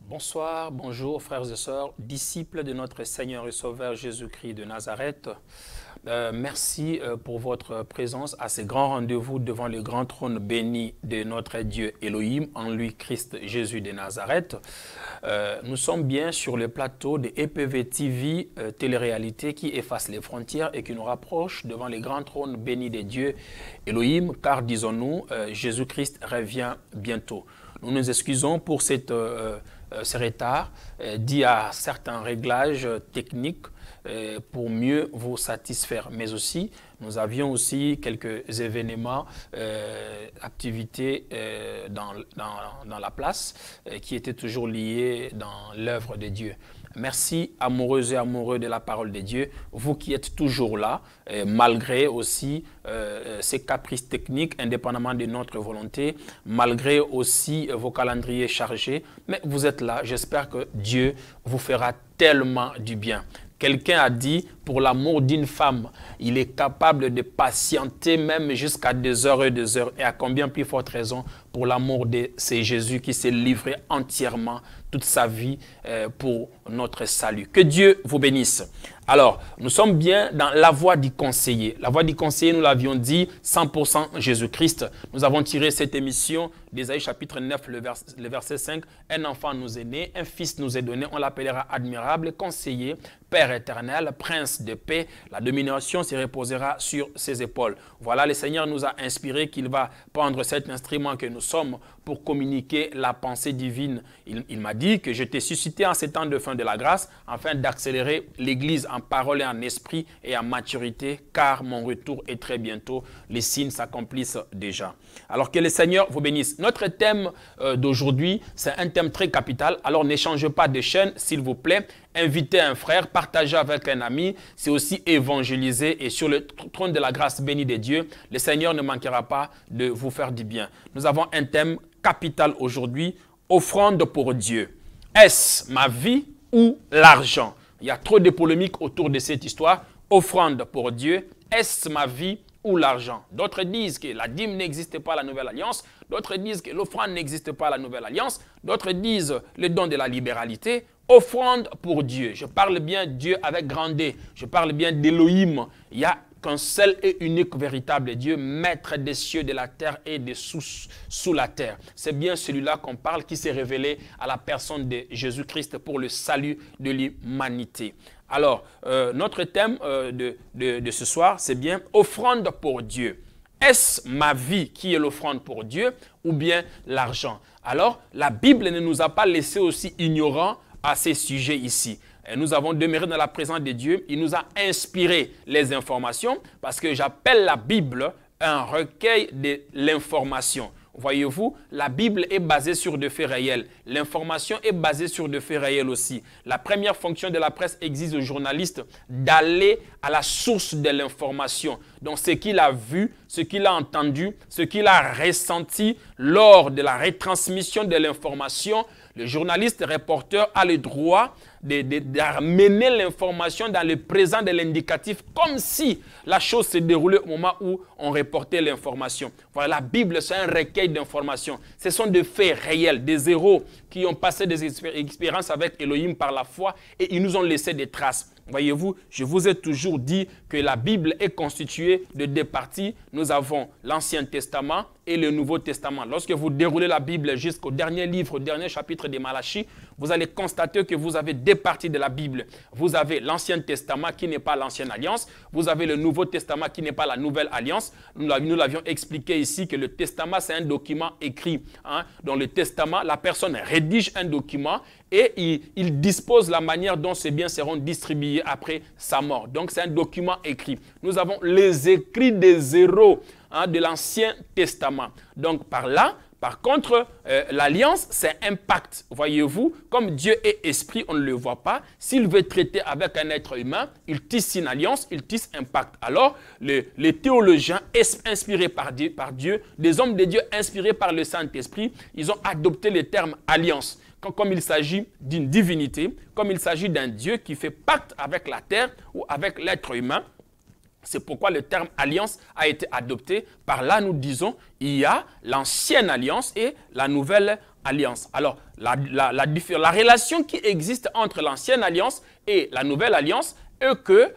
Bonsoir, bonjour frères et sœurs, disciples de notre Seigneur et Sauveur Jésus-Christ de Nazareth. Merci pour votre présence à ce grand rendez-vous devant le grand trône béni de notre Dieu Elohim, en lui Christ Jésus de Nazareth. Nous sommes bien sur le plateau de EPV TV, télé-réalité qui efface les frontières et qui nous rapproche devant le grand trône béni de Dieu Elohim, car disons-nous, Jésus-Christ revient bientôt. Nous nous excusons pour ce retard dû à certains réglages techniques pour mieux vous satisfaire. Mais aussi, nous avions aussi quelques événements, activités dans la place qui étaient toujours liés dans l'œuvre de Dieu. Merci, amoureuses et amoureux de la parole de Dieu, vous qui êtes toujours là, malgré aussi ces caprices techniques, indépendamment de notre volonté, malgré aussi vos calendriers chargés, mais vous êtes là. J'espère que Dieu vous fera tellement du bien. Quelqu'un a dit, pour l'amour d'une femme, il est capable de patienter même jusqu'à des heures et des heures. Et à combien plus forte raison, pour l'amour de c'est Jésus qui s'est livré entièrement toute sa vie pour notre salut. Que Dieu vous bénisse. Alors, nous sommes bien dans la voie du conseiller. La voie du conseiller, nous l'avions dit, 100% Jésus-Christ. Nous avons tiré cette émission d'Ésaïe chapitre 9, le verset 5. Un enfant nous est né, un fils nous est donné, on l'appellera admirable, conseiller, Père éternel, prince de paix. La domination se reposera sur ses épaules. Voilà, le Seigneur nous a inspiré qu'il va prendre cet instrument que nous sommes pour communiquer la pensée divine. Il m'a dit que je t'ai suscité en ces temps de fin de la grâce afin d'accélérer l'Église en parole et en esprit et en maturité, car mon retour est très bientôt. Les signes s'accomplissent déjà. Alors que le Seigneur vous bénisse. Notre thème d'aujourd'hui, c'est un thème très capital. Alors n'échangez pas de chaîne, s'il vous plaît. Invitez un frère, partagez avec un ami, c'est aussi évangéliser. Et sur le trône de la grâce bénie de Dieu, le Seigneur ne manquera pas de vous faire du bien. Nous avons un thème capital aujourd'hui, offrande pour Dieu. Est-ce ma vie ou l'argent? Il y a trop de polémiques autour de cette histoire. Offrande pour Dieu, est-ce ma vie ou l'argent? D'autres disent que la dîme n'existe pas à la Nouvelle Alliance. D'autres disent que l'offrande n'existe pas à la Nouvelle Alliance. D'autres disent le don de la libéralité. Offrande pour Dieu. Je parle bien Dieu avec grand D. Je parle bien d'Élohim. Il n'y a qu'un seul et unique véritable Dieu, maître des cieux, de la terre et des sous la terre. C'est bien celui-là qu'on parle qui s'est révélé à la personne de Jésus-Christ pour le salut de l'humanité. Alors, notre thème de ce soir, c'est bien offrande pour Dieu. Est-ce ma vie qui est l'offrande pour Dieu ou bien l'argent? Alors, la Bible ne nous a pas laissé aussi ignorants à ces sujets ici. Et nous avons demeuré dans la présence de Dieu. Il nous a inspiré les informations parce que j'appelle la Bible un recueil de l'information. Voyez-vous, la Bible est basée sur des faits réels. L'information est basée sur des faits réels aussi. La première fonction de la presse exige au journaliste d'aller à la source de l'information. Donc, ce qu'il a vu, ce qu'il a entendu, ce qu'il a ressenti lors de la retransmission de l'information, le journaliste reporter a le droit d'amener l'information dans le présent de l'indicatif comme si la chose se déroulait au moment où on reportait l'information. Voilà, la Bible, c'est un recueil d'informations. Ce sont des faits réels, des héros qui ont passé des expériences avec Elohim par la foi et ils nous ont laissé des traces. Voyez-vous, je vous ai toujours dit que la Bible est constituée de deux parties. Nous avons l'Ancien Testament et le Nouveau Testament. Lorsque vous déroulez la Bible jusqu'au dernier livre, au dernier chapitre de Malachie, vous allez constater que vous avez deux parties de la Bible. Vous avez l'Ancien Testament qui n'est pas l'Ancienne Alliance. Vous avez le Nouveau Testament qui n'est pas la Nouvelle Alliance. Nous l'avions expliqué ici que le Testament, c'est un document écrit. Dans le Testament, la personne rédige un document et il dispose la manière dont ces biens seront distribués après sa mort. Donc, c'est un document écrit. Nous avons les écrits des héros de l'Ancien Testament. Donc, par contre, l'alliance, c'est un pacte. Voyez-vous, comme Dieu est esprit, on ne le voit pas. S'il veut traiter avec un être humain, il tisse une alliance, il tisse un pacte. Alors, les théologiens inspirés par Dieu, des hommes de Dieu inspirés par le Saint-Esprit, ils ont adopté le terme alliance. Comme il s'agit d'une divinité, comme il s'agit d'un Dieu qui fait pacte avec la terre ou avec l'être humain. C'est pourquoi le terme alliance a été adopté. Par là, nous disons, il y a l'ancienne alliance et la nouvelle alliance. Alors, la relation qui existe entre l'ancienne alliance et la nouvelle alliance est que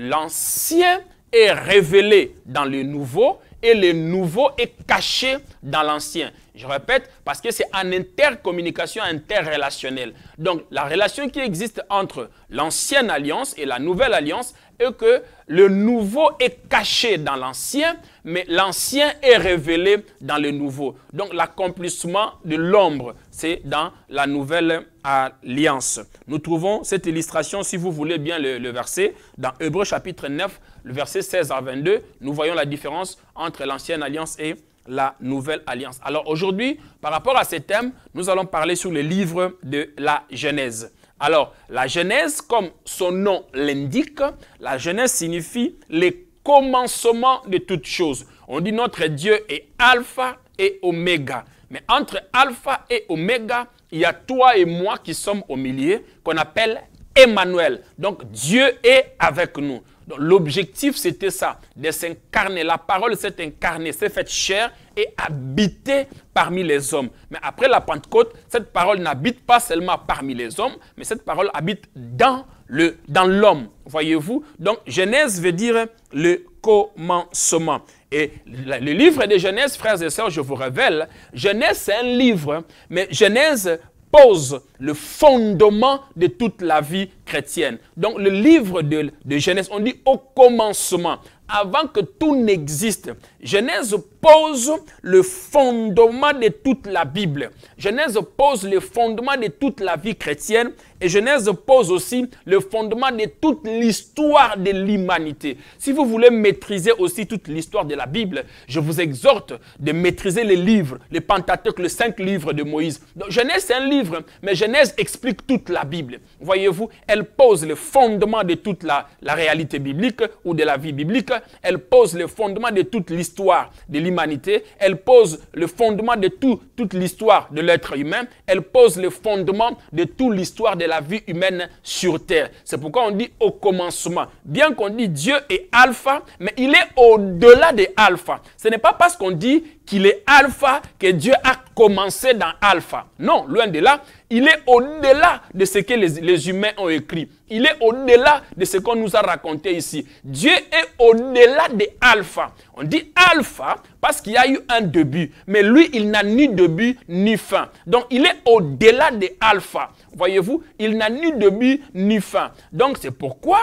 l'ancien est révélé dans le nouveau et le nouveau est caché dans l'ancien. Je répète, parce que c'est en intercommunication interrelationnelle. Donc, la relation qui existe entre l'ancienne alliance et la nouvelle alliance est que le nouveau est caché dans l'ancien, mais l'ancien est révélé dans le nouveau. Donc, l'accomplissement de l'ombre, c'est dans la nouvelle alliance. Nous trouvons cette illustration, si vous voulez bien le verset, dans Hébreux chapitre 9, le verset 16 à 22. Nous voyons la différence entre l'ancienne alliance et la nouvelle alliance. Alors aujourd'hui, par rapport à ces thèmes, nous allons parler sur le livre de la Genèse. Alors, la Genèse, comme son nom l'indique, la Genèse signifie les commencements de toutes choses. On dit notre Dieu est alpha et oméga. Mais entre alpha et oméga, il y a toi et moi qui sommes au milieu, qu'on appelle Emmanuel. Donc, Dieu est avec nous. L'objectif, c'était ça, de s'incarner. La parole s'est incarnée, s'est faite chair et habité parmi les hommes. Mais après la Pentecôte, cette parole n'habite pas seulement parmi les hommes, mais cette parole habite dans l'homme. Voyez-vous? Donc, Genèse veut dire le commencement. Et le livre de Genèse, frères et sœurs, je vous révèle, Genèse, c'est un livre, mais Genèse pose le fondement de toute la vie chrétienne. Donc, le livre de Genèse, on dit au commencement, avant que tout n'existe. Genèse pose le fondement de toute la Bible. Genèse pose le fondement de toute la vie chrétienne et Genèse pose aussi le fondement de toute l'histoire de l'humanité. Si vous voulez maîtriser aussi toute l'histoire de la Bible, je vous exhorte de maîtriser les livres, les Pentateuque, les 5 livres de Moïse. Donc, Genèse, c'est un livre, mais Genèse explique toute la Bible. Voyez-vous, elle pose le fondement de toute la réalité biblique ou de la vie biblique. Elle pose le fondement de toute l'histoire de l'humanité. Elle pose le fondement de toute l'histoire de l'être humain. Elle pose le fondement de toute l'histoire de la vie humaine sur terre. C'est pourquoi on dit au commencement. Bien qu'on dit Dieu est alpha, mais il est au-delà de alpha. Ce n'est pas parce qu'on dit qu'il est alpha que Dieu a commencé dans alpha. Non, loin de là. Il est au-delà de ce que les humains ont écrit. Il est au-delà de ce qu'on nous a raconté ici. Dieu est au-delà de alpha. On dit alpha parce qu'il y a eu un début. Mais lui, il n'a ni début ni fin. Donc, il est au-delà de alpha. Voyez-vous, il n'a ni début ni fin. Donc, c'est pourquoi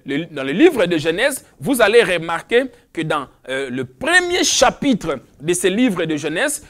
dans le livre de Genèse, vous allez remarquer que dans le premier chapitre de ce livre de Genèse,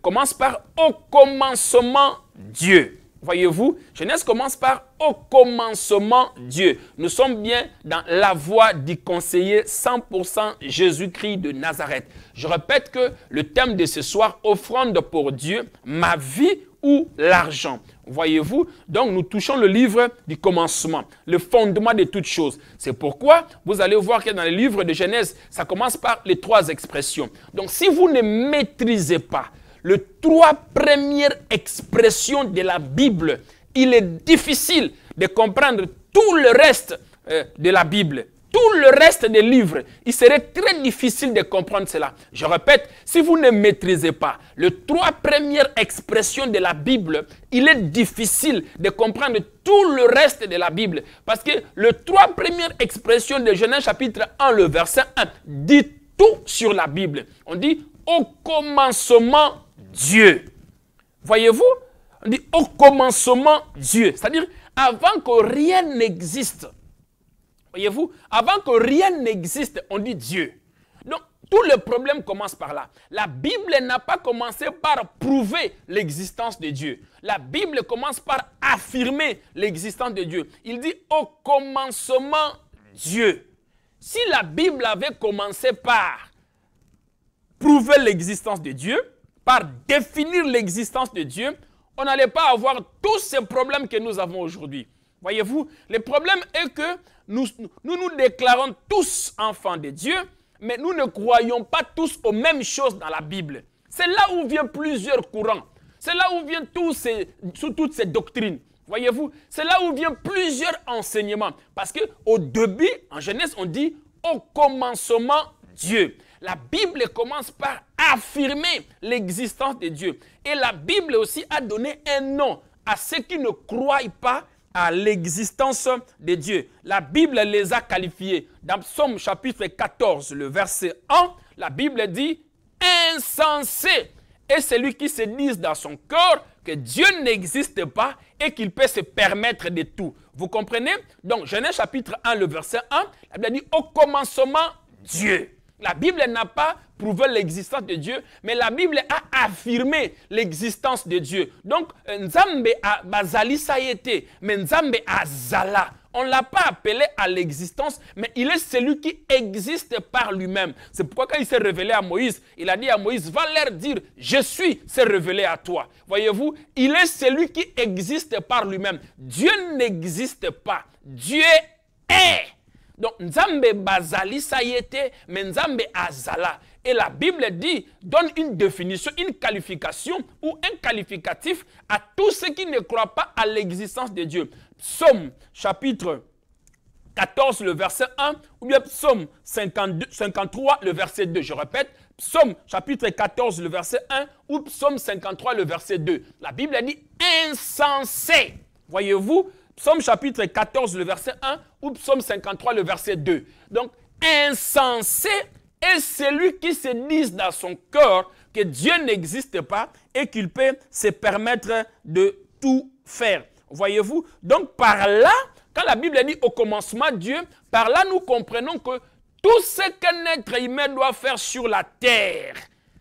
commence par « Au commencement Dieu ». Voyez-vous, Genèse commence par « Au commencement Dieu ». Nous sommes bien dans la voie du conseiller 100% Jésus-Christ de Nazareth. Je répète que le thème de ce soir, « Offrande pour Dieu, ma vie ou l'argent ». Voyez-vous, donc nous touchons le livre du commencement, le fondement de toutes choses. C'est pourquoi vous allez voir que dans le livre de Genèse, ça commence par les 3 expressions. Donc si vous ne maîtrisez pas les 3 premières expressions de la Bible, il est difficile de comprendre tout le reste de la Bible. Tout le reste des livres, il serait très difficile de comprendre cela. Je répète, si vous ne maîtrisez pas les 3 premières expressions de la Bible, il est difficile de comprendre tout le reste de la Bible. Parce que les 3 premières expressions de Genèse chapitre 1, le verset 1, dit tout sur la Bible. On dit, au commencement, Dieu. Voyez-vous, On dit au commencement Dieu. C'est-à-dire avant que rien n'existe. Voyez-vous, avant que rien n'existe, on dit Dieu. Donc, tout le problème commence par là. La Bible n'a pas commencé par prouver l'existence de Dieu. La Bible commence par affirmer l'existence de Dieu. Il dit au commencement Dieu. Si la Bible avait commencé par prouver l'existence de Dieu, par définir l'existence de Dieu, on n'allait pas avoir tous ces problèmes que nous avons aujourd'hui. Voyez-vous, le problème est que nous déclarons tous enfants de Dieu, mais nous ne croyons pas tous aux mêmes choses dans la Bible. C'est là où viennent plusieurs courants. C'est là où viennent toutes ces doctrines. Voyez-vous, c'est là où viennent plusieurs enseignements. Parce qu'au début, en Genèse, on dit au commencement Dieu. La Bible commence par affirmer l'existence de Dieu. Et la Bible aussi a donné un nom à ceux qui ne croient pas à l'existence de Dieu. La Bible les a qualifiés. Dans Psaume chapitre 14, le verset 1, la Bible dit « insensé est celui qui se dit dans son cœur que Dieu n'existe pas et qu'il peut se permettre de tout. » Vous comprenez? Donc, Genèse chapitre 1, le verset 1, la Bible dit « au commencement, Dieu ». La Bible n'a pas prouvé l'existence de Dieu, mais la Bible a affirmé l'existence de Dieu. Donc, Nzambe a bazali saïté, mais Nzambe a zala. On ne l'a pas appelé à l'existence, mais il est celui qui existe par lui-même. C'est pourquoi quand il s'est révélé à Moïse, il a dit à Moïse, va leur dire, je suis, s'est révélé à toi. Voyez-vous, il est celui qui existe par lui-même. Dieu n'existe pas. Dieu est. Donc, Nzambe bazali saïté, mais Nzambe azala. Et la Bible dit, donne une définition, une qualification ou un qualificatif à tous ceux qui ne croient pas à l'existence de Dieu. Psaume chapitre 14, le verset 1, ou bien Psaume 53, le verset 2. Je répète, Psaume chapitre 14, le verset 1, ou Psaume 53, le verset 2. La Bible dit insensé. Voyez-vous, Psaume chapitre 14, le verset 1, ou Psaume 53, le verset 2. Donc, insensé est celui qui se dit dans son cœur que Dieu n'existe pas et qu'il peut se permettre de tout faire. Voyez-vous? Donc, par là, quand la Bible dit au commencement Dieu, par là, nous comprenons que tout ce qu'un être humain doit faire sur la terre,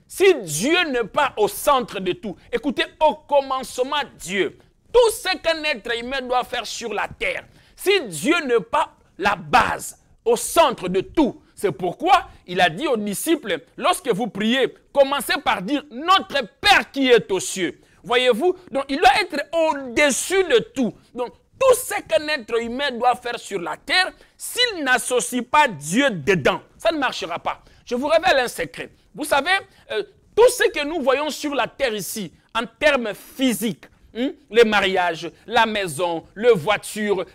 si Dieu n'est pas au centre de tout, écoutez, au commencement Dieu, tout ce qu'un être humain doit faire sur la terre, si Dieu n'est pas la base, au centre de tout, c'est pourquoi il a dit aux disciples, lorsque vous priez, commencez par dire « Notre Père qui est aux cieux ». Voyez-vous, donc il doit être au-dessus de tout. Donc tout ce qu'un être humain doit faire sur la terre, s'il n'associe pas Dieu dedans, ça ne marchera pas. Je vous révèle un secret. Vous savez, tout ce que nous voyons sur la terre ici, en termes physiques, les mariages, la maison, les voitures,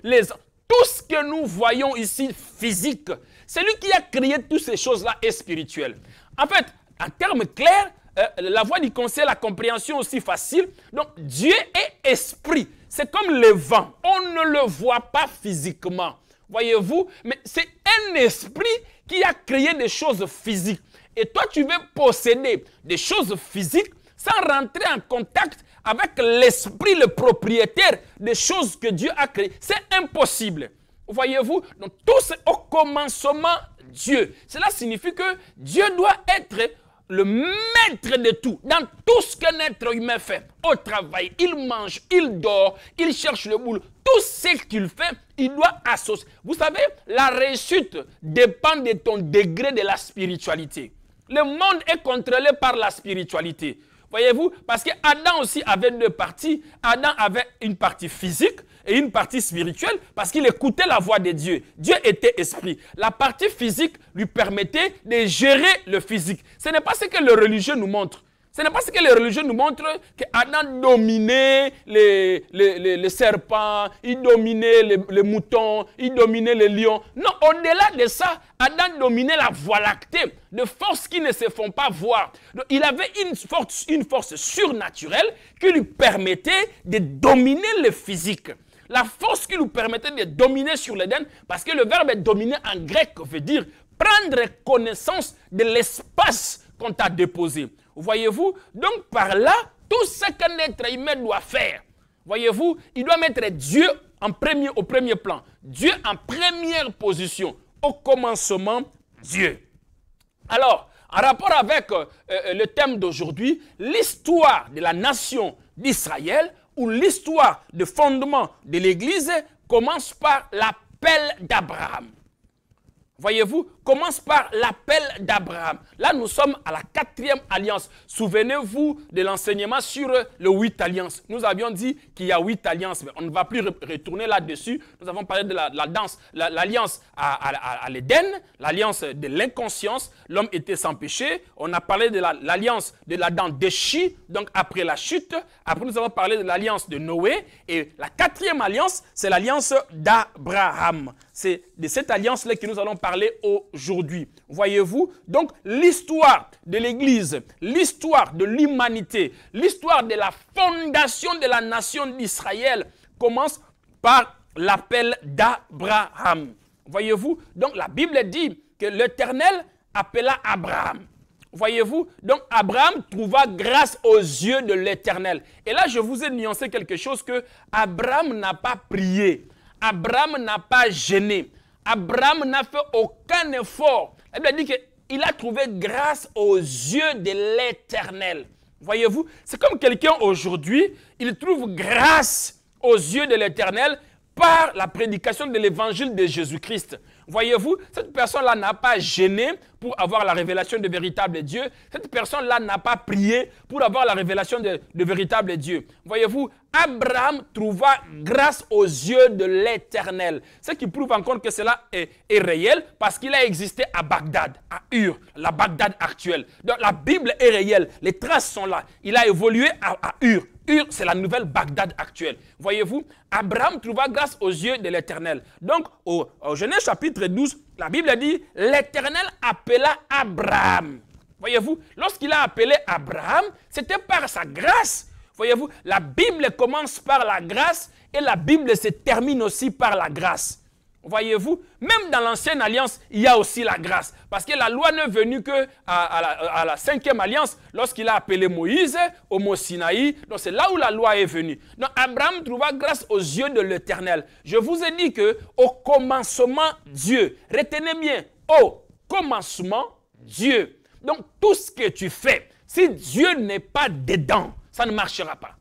tout ce que nous voyons ici physique, celui qui a créé toutes ces choses-là est spirituel. En fait, en termes clairs, la voie du conseil, la compréhension aussi facile. Donc, Dieu est esprit. C'est comme le vent. On ne le voit pas physiquement. Voyez-vous? Mais c'est un esprit qui a créé des choses physiques. Et toi, tu veux posséder des choses physiques sans rentrer en contact avec l'esprit, le propriétaire des choses que Dieu a créées. C'est impossible. Voyez-vous? Donc, tout c'est au commencement Dieu. Cela signifie que Dieu doit être le maître de tout, dans tout ce qu'un être humain fait. Au travail, il mange, il dort, il cherche le boulot. Tout ce qu'il fait, il doit associer. Vous savez, la réussite dépend de ton degré de la spiritualité. Le monde est contrôlé par la spiritualité. Voyez-vous, parce qu'Adam aussi avait deux parties. Adam avait une partie physique et une partie spirituelle parce qu'il écoutait la voix de Dieu. Dieu était esprit. La partie physique lui permettait de gérer le physique. Ce n'est pas ce que les religieux nous montrent. Ce n'est pas ce que les religieux nous montrent qu'Adam dominait les serpents, il dominait les moutons, il dominait les lions. Non, au-delà de ça, Adam dominait la voie lactée, de forces qui ne se font pas voir. Donc, il avait une force surnaturelle qui lui permettait de dominer le physique. La force qui lui permettait de dominer sur l'Éden, parce que le verbe dominer en grec veut dire prendre connaissance de l'espace qu'on t'a déposé. Voyez-vous? Donc par là, tout ce qu'un être humain doit faire, voyez-vous, il doit mettre Dieu au premier plan. Dieu en première position. Au commencement, Dieu. Alors, en rapport avec le thème d'aujourd'hui, l'histoire de la nation d'Israël ou l'histoire de fondement de l'Église commence par l'appel d'Abraham. Voyez-vous, commence par l'appel d'Abraham. Là, nous sommes à la 4e alliance. Souvenez-vous de l'enseignement sur les 8 alliances. Nous avions dit qu'il y a 8 alliances, mais on ne va plus retourner là-dessus. Nous avons parlé de l'alliance à l'Éden, l'alliance de l'inconscience. L'homme était sans péché. On a parlé de l'alliance de l'Adam déchu, donc après la chute. Après, nous avons parlé de l'alliance de Noé. Et la 4e alliance, c'est l'alliance d'Abraham. C'est de cette alliance-là que nous allons parler aujourd'hui. Voyez-vous, donc l'histoire de l'Église, l'histoire de l'humanité, l'histoire de la fondation de la nation d'Israël commence par l'appel d'Abraham. Voyez-vous, donc la Bible dit que l'Éternel appela Abraham. Voyez-vous, donc Abraham trouva grâce aux yeux de l'Éternel. Et là, je vous ai nuancé quelque chose que Abraham n'a pas prié. Abraham n'a pas gêné. Abraham n'a fait aucun effort. La Bible dit qu'il a trouvé grâce aux yeux de l'Éternel. Voyez-vous, c'est comme quelqu'un aujourd'hui, il trouve grâce aux yeux de l'Éternel par la prédication de l'évangile de Jésus-Christ. Voyez-vous, cette personne-là n'a pas gêné pour avoir la révélation de véritable Dieu. Cette personne-là n'a pas prié pour avoir la révélation de véritable Dieu. Voyez-vous, Abraham trouva grâce aux yeux de l'Éternel. Ce qui prouve encore que cela est réel parce qu'il a existé à Bagdad, à Ur, la Bagdad actuelle. Donc la Bible est réelle, les traces sont là. Il a évolué à Ur. Ur, c'est la nouvelle Bagdad actuelle. Voyez-vous, Abraham trouva grâce aux yeux de l'Éternel. Donc, au Genèse chapitre 12, la Bible dit, l'Éternel appela Abraham. Voyez-vous, lorsqu'il a appelé Abraham, c'était par sa grâce. Voyez-vous, la Bible commence par la grâce et la Bible se termine aussi par la grâce. Voyez-vous, même dans l'ancienne alliance, il y a aussi la grâce. Parce que la loi n'est venue qu'à la 5e alliance, lorsqu'il a appelé Moïse au mont Sinaï. Donc c'est là où la loi est venue. Donc Abraham trouva grâce aux yeux de l'Éternel. Je vous ai dit qu'au commencement, Dieu. Retenez bien, au commencement, Dieu. Donc tout ce que tu fais, si Dieu n'est pas dedans, ça ne marchera pas.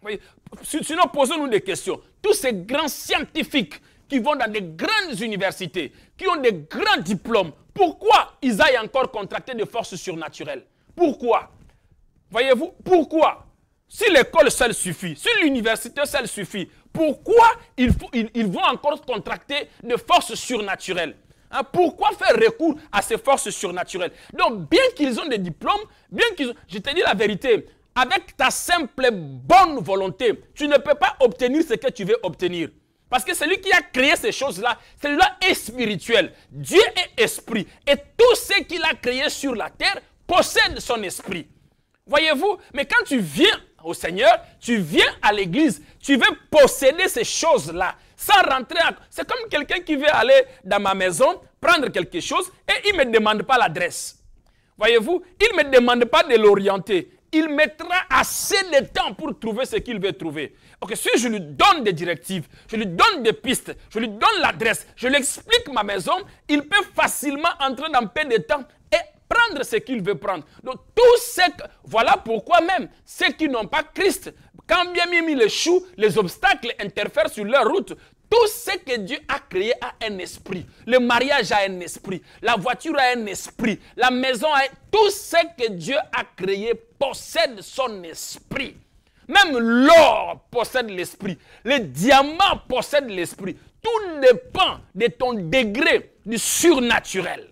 Voyez, sinon, posons-nous des questions. Tous ces grands scientifiques qui vont dans des grandes universités, qui ont des grands diplômes, pourquoi ils aillent encore contracter des forces surnaturelles? Pourquoi? Voyez-vous, pourquoi? Si l'école seule suffit, si l'université seule suffit, pourquoi ils vont encore contracter des forces surnaturelles? Hein, pourquoi faire recours à ces forces surnaturelles? Donc, bien qu'ils ont des diplômes, je te dis la vérité, avec ta simple bonne volonté, tu ne peux pas obtenir ce que tu veux obtenir. Parce que celui qui a créé ces choses-là, celui-là est spirituel. Dieu est esprit. Et tout ce qu'il a créé sur la terre possède son esprit. Voyez-vous, mais quand tu viens au Seigneur, tu viens à l'église, tu veux posséder ces choses-là, sans rentrer à... C'est comme quelqu'un qui veut aller dans ma maison, prendre quelque chose, et il ne me demande pas l'adresse. Voyez-vous, il ne me demande pas de l'orienter. Il mettra assez de temps pour trouver ce qu'il veut trouver. Ok, si je lui donne des directives, je lui donne des pistes, je lui donne l'adresse, je lui explique ma maison, il peut facilement entrer dans peu de temps et prendre ce qu'il veut prendre. Donc, voilà pourquoi même ceux qui n'ont pas Christ, quand bien même ils échouent, les obstacles interfèrent sur leur route. Tout ce que Dieu a créé a un esprit. Le mariage a un esprit. La voiture a un esprit. La maison a... Tout ce que Dieu a créé possède son esprit. Même l'or possède l'esprit. Les diamants possèdent l'esprit. Tout dépend de ton degré du surnaturel.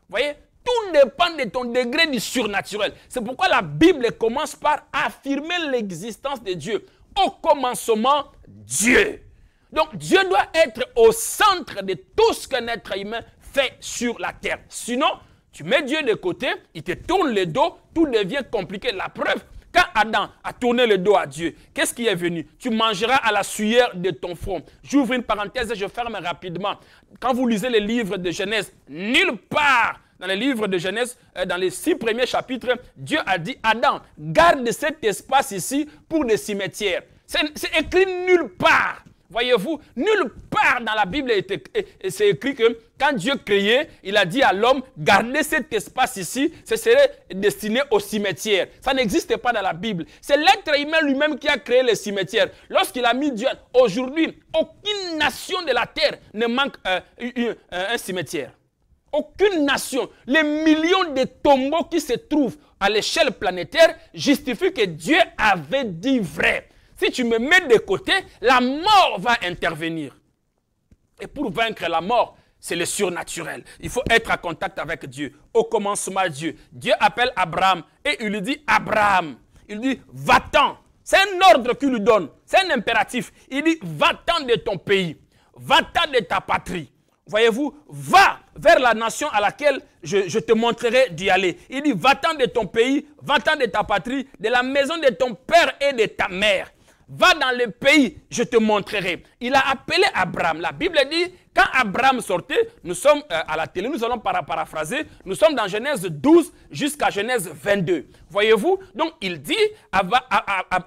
Vous voyez? Tout dépend de ton degré du surnaturel. C'est pourquoi la Bible commence par affirmer l'existence de Dieu. Au commencement, Dieu. Donc Dieu doit être au centre de tout ce qu'un être humain fait sur la terre. Sinon, tu mets Dieu de côté, il te tourne le dos, tout devient compliqué. La preuve, quand Adam a tourné le dos à Dieu, qu'est-ce qui est venu? Tu mangeras à la sueur de ton front. J'ouvre une parenthèse et je ferme rapidement. Quand vous lisez les livres de Genèse, nulle part dans le livre de Genèse, dans les 6 premiers chapitres, Dieu a dit, Adam, garde cet espace ici pour des cimetières. C'est écrit nulle part. Voyez-vous, nulle part dans la Bible, c'est écrit que quand Dieu créait, il a dit à l'homme, gardez cet espace ici, ce serait destiné au cimetière. Ça n'existe pas dans la Bible. C'est l'être humain lui-même qui a créé les cimetières. Lorsqu'il a mis Dieu, aujourd'hui, aucune nation de la terre ne manque un cimetière. Aucune nation. Les millions de tombeaux qui se trouvent à l'échelle planétaire justifient que Dieu avait dit vrai. Si tu me mets de côté, la mort va intervenir. Et pour vaincre la mort, c'est le surnaturel. Il faut être en contact avec Dieu. Au commencement, Dieu. Dieu appelle Abraham et il lui dit, Abraham, il dit, va-t'en. C'est un ordre qu'il lui donne. C'est un impératif. Il dit, va-t'en de ton pays. Va-t'en de ta patrie. Voyez-vous, va vers la nation à laquelle je te montrerai d'y aller. Il dit, va-t'en de ton pays, va-t'en de ta patrie, de la maison de ton père et de ta mère. Va dans le pays, je te montrerai. Il a appelé Abraham. La Bible dit, quand Abraham sortait, nous sommes à la télé, nous allons paraphraser, nous sommes dans Genèse 12 jusqu'à Genèse 22. Voyez-vous? Donc il dit à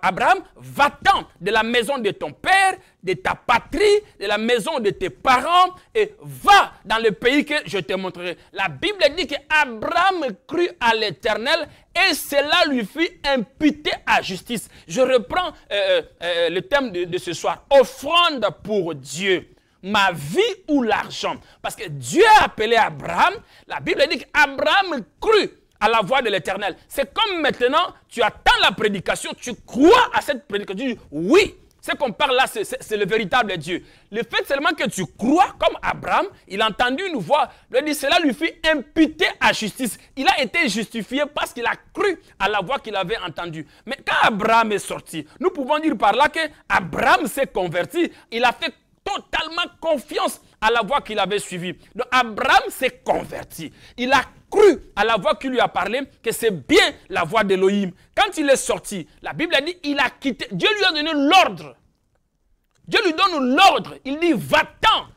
Abraham, va-t'en de la maison de ton père, de ta patrie, de la maison de tes parents, et va dans le pays que je te montrerai. La Bible dit qu'Abraham crut à l'Éternel et cela lui fut imputé à justice. Je reprends le thème de ce soir. Offrande pour Dieu. Ma vie ou l'argent. Parce que Dieu a appelé Abraham. La Bible dit qu'Abraham crut à la voix de l'Éternel. C'est comme maintenant, tu attends la prédication, tu crois à cette prédication. Tu dis oui. Ce qu'on parle là, c'est le véritable Dieu. Le fait seulement que tu crois, comme Abraham, il a entendu une voix, il dit, cela lui fut imputé à justice. Il a été justifié parce qu'il a cru à la voix qu'il avait entendue. Mais quand Abraham est sorti, nous pouvons dire par là que Abraham s'est converti. Il a fait totalement confiance à la voix qu'il avait suivie. Donc Abraham s'est converti. Il a cru à la voix qui lui a parlé, que c'est bien la voix d'Élohim. Quand il est sorti, la Bible a dit, il a quitté. Dieu lui a donné l'ordre. Dieu lui donne l'ordre. Il dit, va-t'en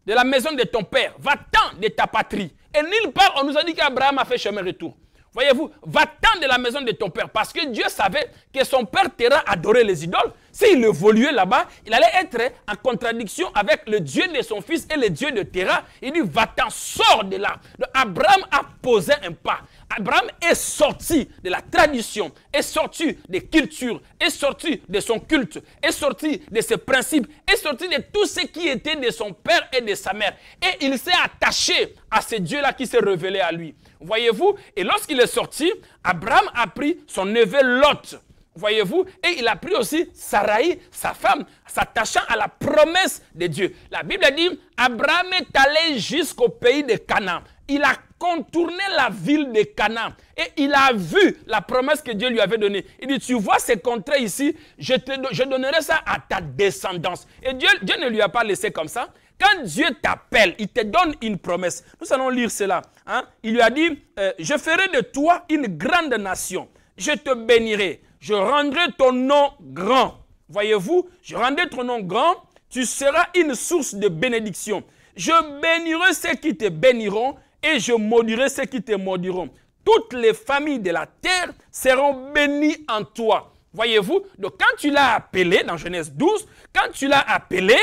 de la maison de ton père. Va-t'en de ta patrie. Et nulle part, on nous a dit qu'Abraham a fait chemin retour. Voyez-vous, va-t'en de la maison de ton père. Parce que Dieu savait que son père Terah adorait les idoles. S'il évoluait là-bas, il allait être en contradiction avec le Dieu de son fils et le Dieu de Terah. Il dit, va-t'en, sors de là. Donc, Abraham a posé un pas. Abraham est sorti de la tradition, est sorti des cultures, est sorti de son culte, est sorti de ses principes, est sorti de tout ce qui était de son père et de sa mère. Et il s'est attaché à ce Dieu-là qui s'est révélé à lui. Voyez-vous, et lorsqu'il est sorti, Abraham a pris son neveu Lot. Voyez-vous, et il a pris aussi Sarai, sa femme, s'attachant à la promesse de Dieu. La Bible dit, Abraham est allé jusqu'au pays de Canaan. Il a contourné la ville de Canaan et il a vu la promesse que Dieu lui avait donnée. Il dit, tu vois ces contrées ici, je donnerai ça à ta descendance. Et Dieu ne lui a pas laissé comme ça. Quand Dieu t'appelle, il te donne une promesse. Nous allons lire cela. Hein? Il lui a dit, je ferai de toi une grande nation. Je te bénirai. Je rendrai ton nom grand. Voyez-vous, je rendrai ton nom grand. Tu seras une source de bénédiction. Je bénirai ceux qui te béniront et je maudirai ceux qui te maudiront. Toutes les familles de la terre seront bénies en toi. Voyez-vous, donc quand tu l'as appelé, dans Genèse 12, quand tu l'as appelé,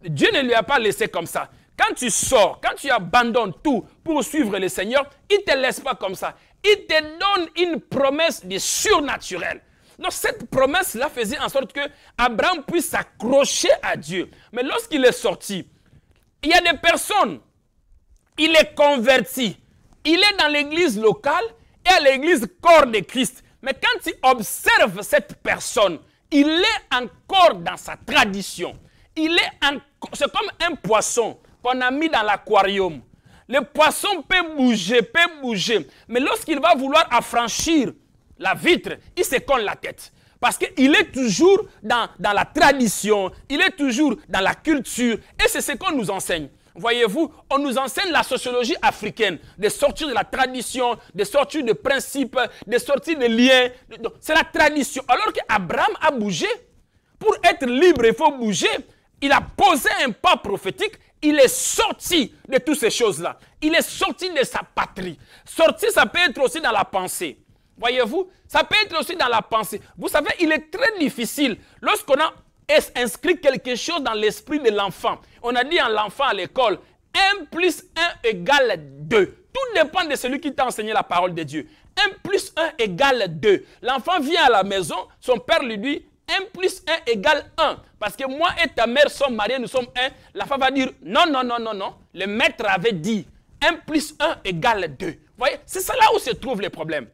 Dieu ne lui a pas laissé comme ça. Quand tu sors, quand tu abandonnes tout pour suivre le Seigneur, il ne te laisse pas comme ça. Il te donne une promesse de surnaturel. Donc cette promesse-là faisait en sorte que Abraham puisse s'accrocher à Dieu. Mais lorsqu'il est sorti, il y a des personnes, il est converti. Il est dans l'église locale et à l'église corps de Christ. Mais quand tu observes cette personne, il est encore dans sa tradition. C'est comme un poisson qu'on a mis dans l'aquarium. Le poisson peut bouger. Mais lorsqu'il va vouloir affranchir la vitre, il se colle la tête. Parce qu'il est toujours dans la tradition, il est toujours dans la culture. Et c'est ce qu'on nous enseigne. Voyez-vous, on nous enseigne la sociologie africaine, de sortir de la tradition, de sortir de principes, de sortir de liens. C'est la tradition. Alors qu'Abraham a bougé. Pour être libre, il faut bouger. Il a posé un pas prophétique il est sorti de toutes ces choses-là. Il est sorti de sa patrie. Sortir, ça peut être aussi dans la pensée. Voyez-vous, ça peut être aussi dans la pensée. Vous savez, il est très difficile lorsqu'on a inscrit quelque chose dans l'esprit de l'enfant. On a dit à l'enfant à l'école, 1 plus 1 égale 2. Tout dépend de celui qui t'a enseigné la parole de Dieu. 1 plus 1 égale 2. L'enfant vient à la maison, son père lui dit 1 plus 1 égale 1. Parce que moi et ta mère sommes mariés, nous sommes 1. La femme va dire non, non, non, non, non. Le maître avait dit 1 plus 1 égale 2. Vous voyez, c'est ça là où se trouve les problèmes.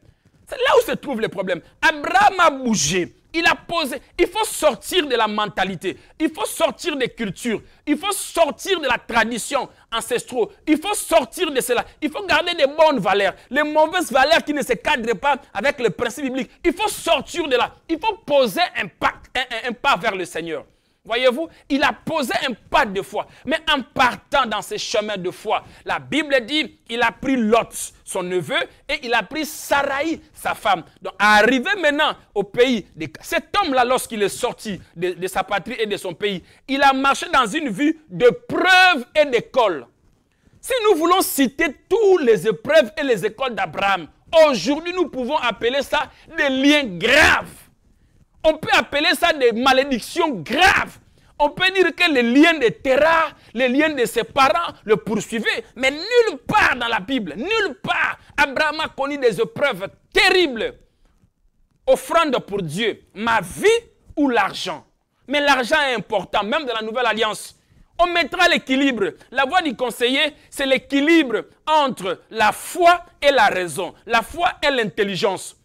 C'est là où se trouve le problème. Abraham a bougé. Il a posé. Il faut sortir de la mentalité. Il faut sortir des cultures. Il faut sortir de la tradition ancestrale. Il faut sortir de cela. Il faut garder des bonnes valeurs. Les mauvaises valeurs qui ne se cadrent pas avec le principe biblique. Il faut sortir de là. Il faut poser un pas vers le Seigneur. Voyez-vous, il a posé un pas de foi. Mais en partant dans ce chemin de foi, la Bible dit, il a pris Lot, son neveu, et il a pris Sarai, sa femme. Donc, arrivé maintenant au pays, cet homme-là, lorsqu'il est sorti de sa patrie et de son pays, il a marché dans une vie de preuves et d'écoles. Si nous voulons citer toutes les épreuves et les écoles d'Abraham, aujourd'hui, nous pouvons appeler ça des liens graves. On peut appeler ça des malédictions graves. On peut dire que les liens de Terah, les liens de ses parents le poursuivaient. Mais nulle part dans la Bible, nulle part, Abraham a connu des épreuves terribles. Offrande pour Dieu, ma vie ou l'argent. Mais l'argent est important, même dans la Nouvelle Alliance. On mettra l'équilibre. La voie du conseiller, c'est l'équilibre entre la foi et la raison. La foi et l'intelligence.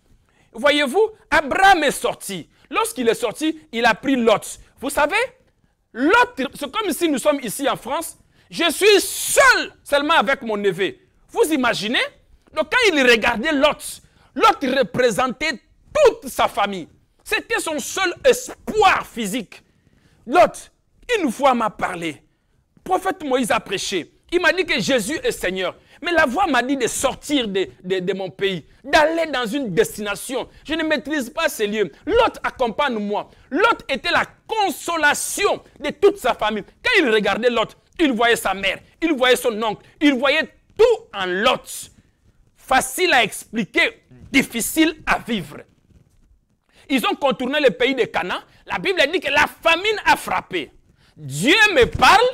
Voyez-vous, Abraham est sorti. Lorsqu'il est sorti, il a pris Lot. Vous savez, Lot, c'est comme si nous sommes ici en France. Je suis seul seulement avec mon neveu. Vous imaginez? Donc quand il regardait Lot, Lot représentait toute sa famille. C'était son seul espoir physique. Lot, une fois m'a parlé. Le prophète Moïse a prêché. Il m'a dit que Jésus est Seigneur. Mais la voix m'a dit de sortir de mon pays, d'aller dans une destination. Je ne maîtrise pas ces lieux. Lot accompagne-moi. Lot était la consolation de toute sa famille. Quand il regardait Lot, il voyait sa mère, il voyait son oncle, il voyait tout en Lot. Facile à expliquer, difficile à vivre. Ils ont contourné le pays de Canaan. La Bible dit que la famine a frappé. Dieu me parle,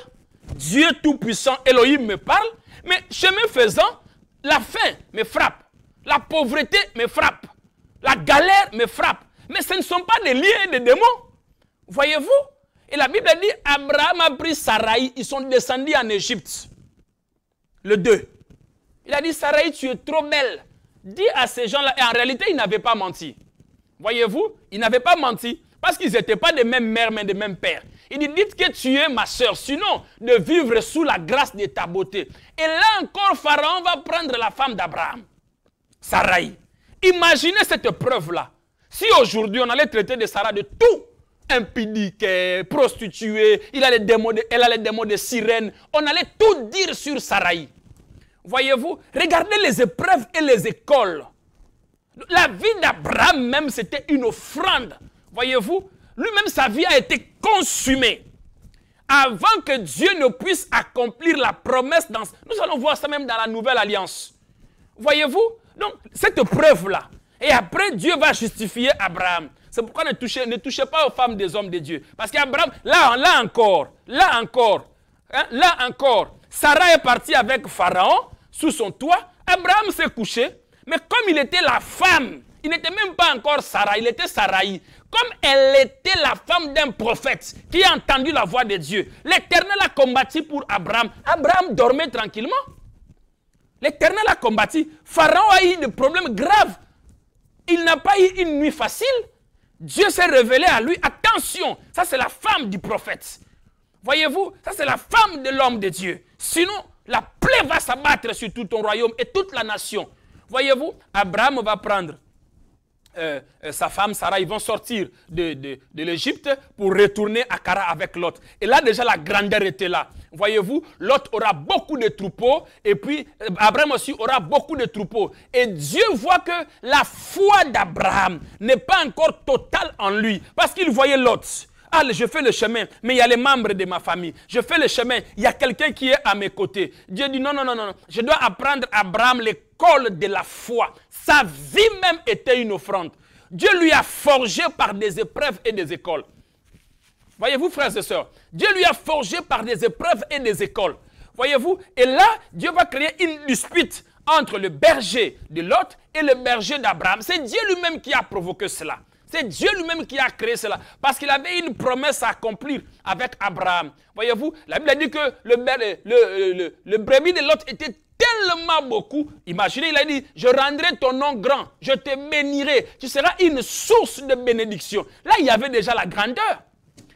Dieu Tout-Puissant, Elohim me parle, mais chemin faisant, la faim me frappe, la pauvreté me frappe, la galère me frappe. Mais ce ne sont pas des liens et des démons. Voyez-vous? Et la Bible dit, Abraham a pris Sarai, ils sont descendus en Égypte. Le 2. Il a dit, Sarai, tu es trop belle. Dis à ces gens-là, et en réalité, ils n'avaient pas menti. Voyez-vous? Ils n'avaient pas menti, parce qu'ils n'étaient pas des mêmes mères, mais des mêmes pères. Il dit, dites que tu es ma soeur, sinon de vivre sous la grâce de ta beauté. Et là encore, Pharaon va prendre la femme d'Abraham, Sarai. Imaginez cette preuve-là. Si aujourd'hui, on allait traiter de Sarah de tout, impudique, prostituée, elle a les démons de sirène, on allait tout dire sur Sarai. Voyez-vous, regardez les épreuves et les écoles. La vie d'Abraham même, c'était une offrande. Voyez-vous, lui-même, sa vie a été consumée. Avant que Dieu ne puisse accomplir la promesse, nous allons voir ça même dans la Nouvelle Alliance. Voyez-vous, donc cette preuve-là. Et après, Dieu va justifier Abraham. C'est pourquoi ne touchez pas aux femmes des hommes de Dieu. Parce qu'Abraham, là encore, Sarah est partie avec Pharaon sous son toit. Abraham s'est couché. Mais comme il était la femme, il n'était même pas encore Sarah, il était Sarai. Comme elle était la femme d'un prophète qui a entendu la voix de Dieu, l'Éternel a combattu pour Abraham. Abraham dormait tranquillement. L'Éternel a combattu. Pharaon a eu des problèmes graves. Il n'a pas eu une nuit facile. Dieu s'est révélé à lui. Attention, ça c'est la femme du prophète. Voyez-vous, ça c'est la femme de l'homme de Dieu. Sinon, la plaie va s'abattre sur tout ton royaume et toute la nation. Voyez-vous, Abraham va prendre sa femme Sarah, ils vont sortir de l'Égypte pour retourner à Kara avec Lot. Et là déjà la grandeur était là. Voyez-vous, Lot aura beaucoup de troupeaux et puis Abraham aussi aura beaucoup de troupeaux. Et Dieu voit que la foi d'Abraham n'est pas encore totale en lui parce qu'il voyait Lot. Ah, je fais le chemin, mais il y a les membres de ma famille. Je fais le chemin, il y a quelqu'un qui est à mes côtés. Dieu dit non, non, non, non. Je dois apprendre à Abraham l'école de la foi. Sa vie même était une offrande. Dieu lui a forgé par des épreuves et des écoles. Voyez-vous, frères et sœurs, Dieu lui a forgé par des épreuves et des écoles. Voyez-vous, et là, Dieu va créer une dispute entre le berger de Lot et le berger d'Abraham. C'est Dieu lui-même qui a provoqué cela. C'est Dieu lui-même qui a créé cela. Parce qu'il avait une promesse à accomplir avec Abraham. Voyez-vous, la Bible a dit que le brebis de Lot était tellement beaucoup. Imaginez, il a dit, je rendrai ton nom grand, je te bénirai, tu seras une source de bénédiction. Là, il y avait déjà la grandeur.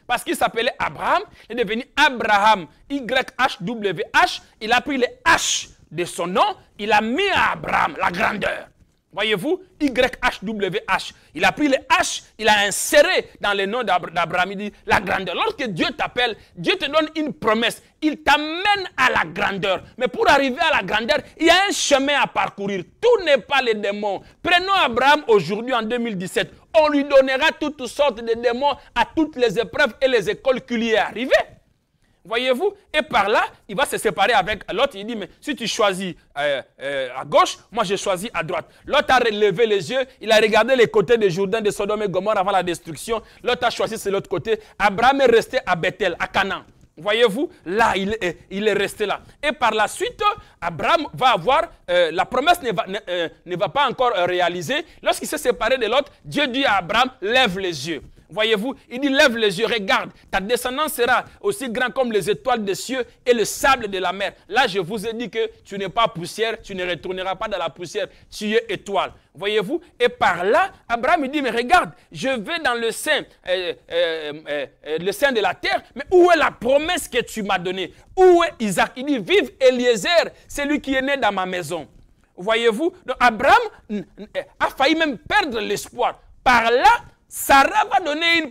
Parce qu'il s'appelait Abraham, il est devenu Abraham, YHWH, il a pris le H de son nom, il a mis à Abraham la grandeur. Voyez-vous, YHWH. Il a pris le H, il a inséré dans le nom d'Abraham, il dit la grandeur. Lorsque Dieu t'appelle, Dieu te donne une promesse, il t'amène à la grandeur. Mais pour arriver à la grandeur, il y a un chemin à parcourir. Tout n'est pas les démons. Prenons Abraham aujourd'hui en 2017. On lui donnera toutes sortes de démons à toutes les épreuves et les écoles qui lui est arrivé. Voyez-vous? Et par là, il va se séparer avec l'autre. Il dit, mais si tu choisis à gauche, moi je choisis à droite. L'autre a relevé les yeux, il a regardé les côtés de Jourdain, de Sodome et Gomorrhe avant la destruction. L'autre a choisi sur l'autre côté. Abraham est resté à Bethel, à Canaan. Voyez-vous? Là, il est resté là. Et par la suite, Abraham va avoir, la promesse ne va pas encore réaliser. Lorsqu'il s'est séparé de l'autre, Dieu dit à Abraham, lève les yeux. Voyez-vous, il dit, lève les yeux, regarde, ta descendance sera aussi grande comme les étoiles des cieux et le sable de la mer. Là, je vous ai dit que tu n'es pas poussière, tu ne retourneras pas dans la poussière, tu es étoile. Voyez-vous, et par là, Abraham, il dit, mais regarde, je vais dans le sein de la terre, mais où est la promesse que tu m'as donnée? Où est Isaac? Il dit, vive Eliezer, c'est lui qui est né dans ma maison. Voyez-vous, donc Abraham a failli même perdre l'espoir. Par là, Sarah va donner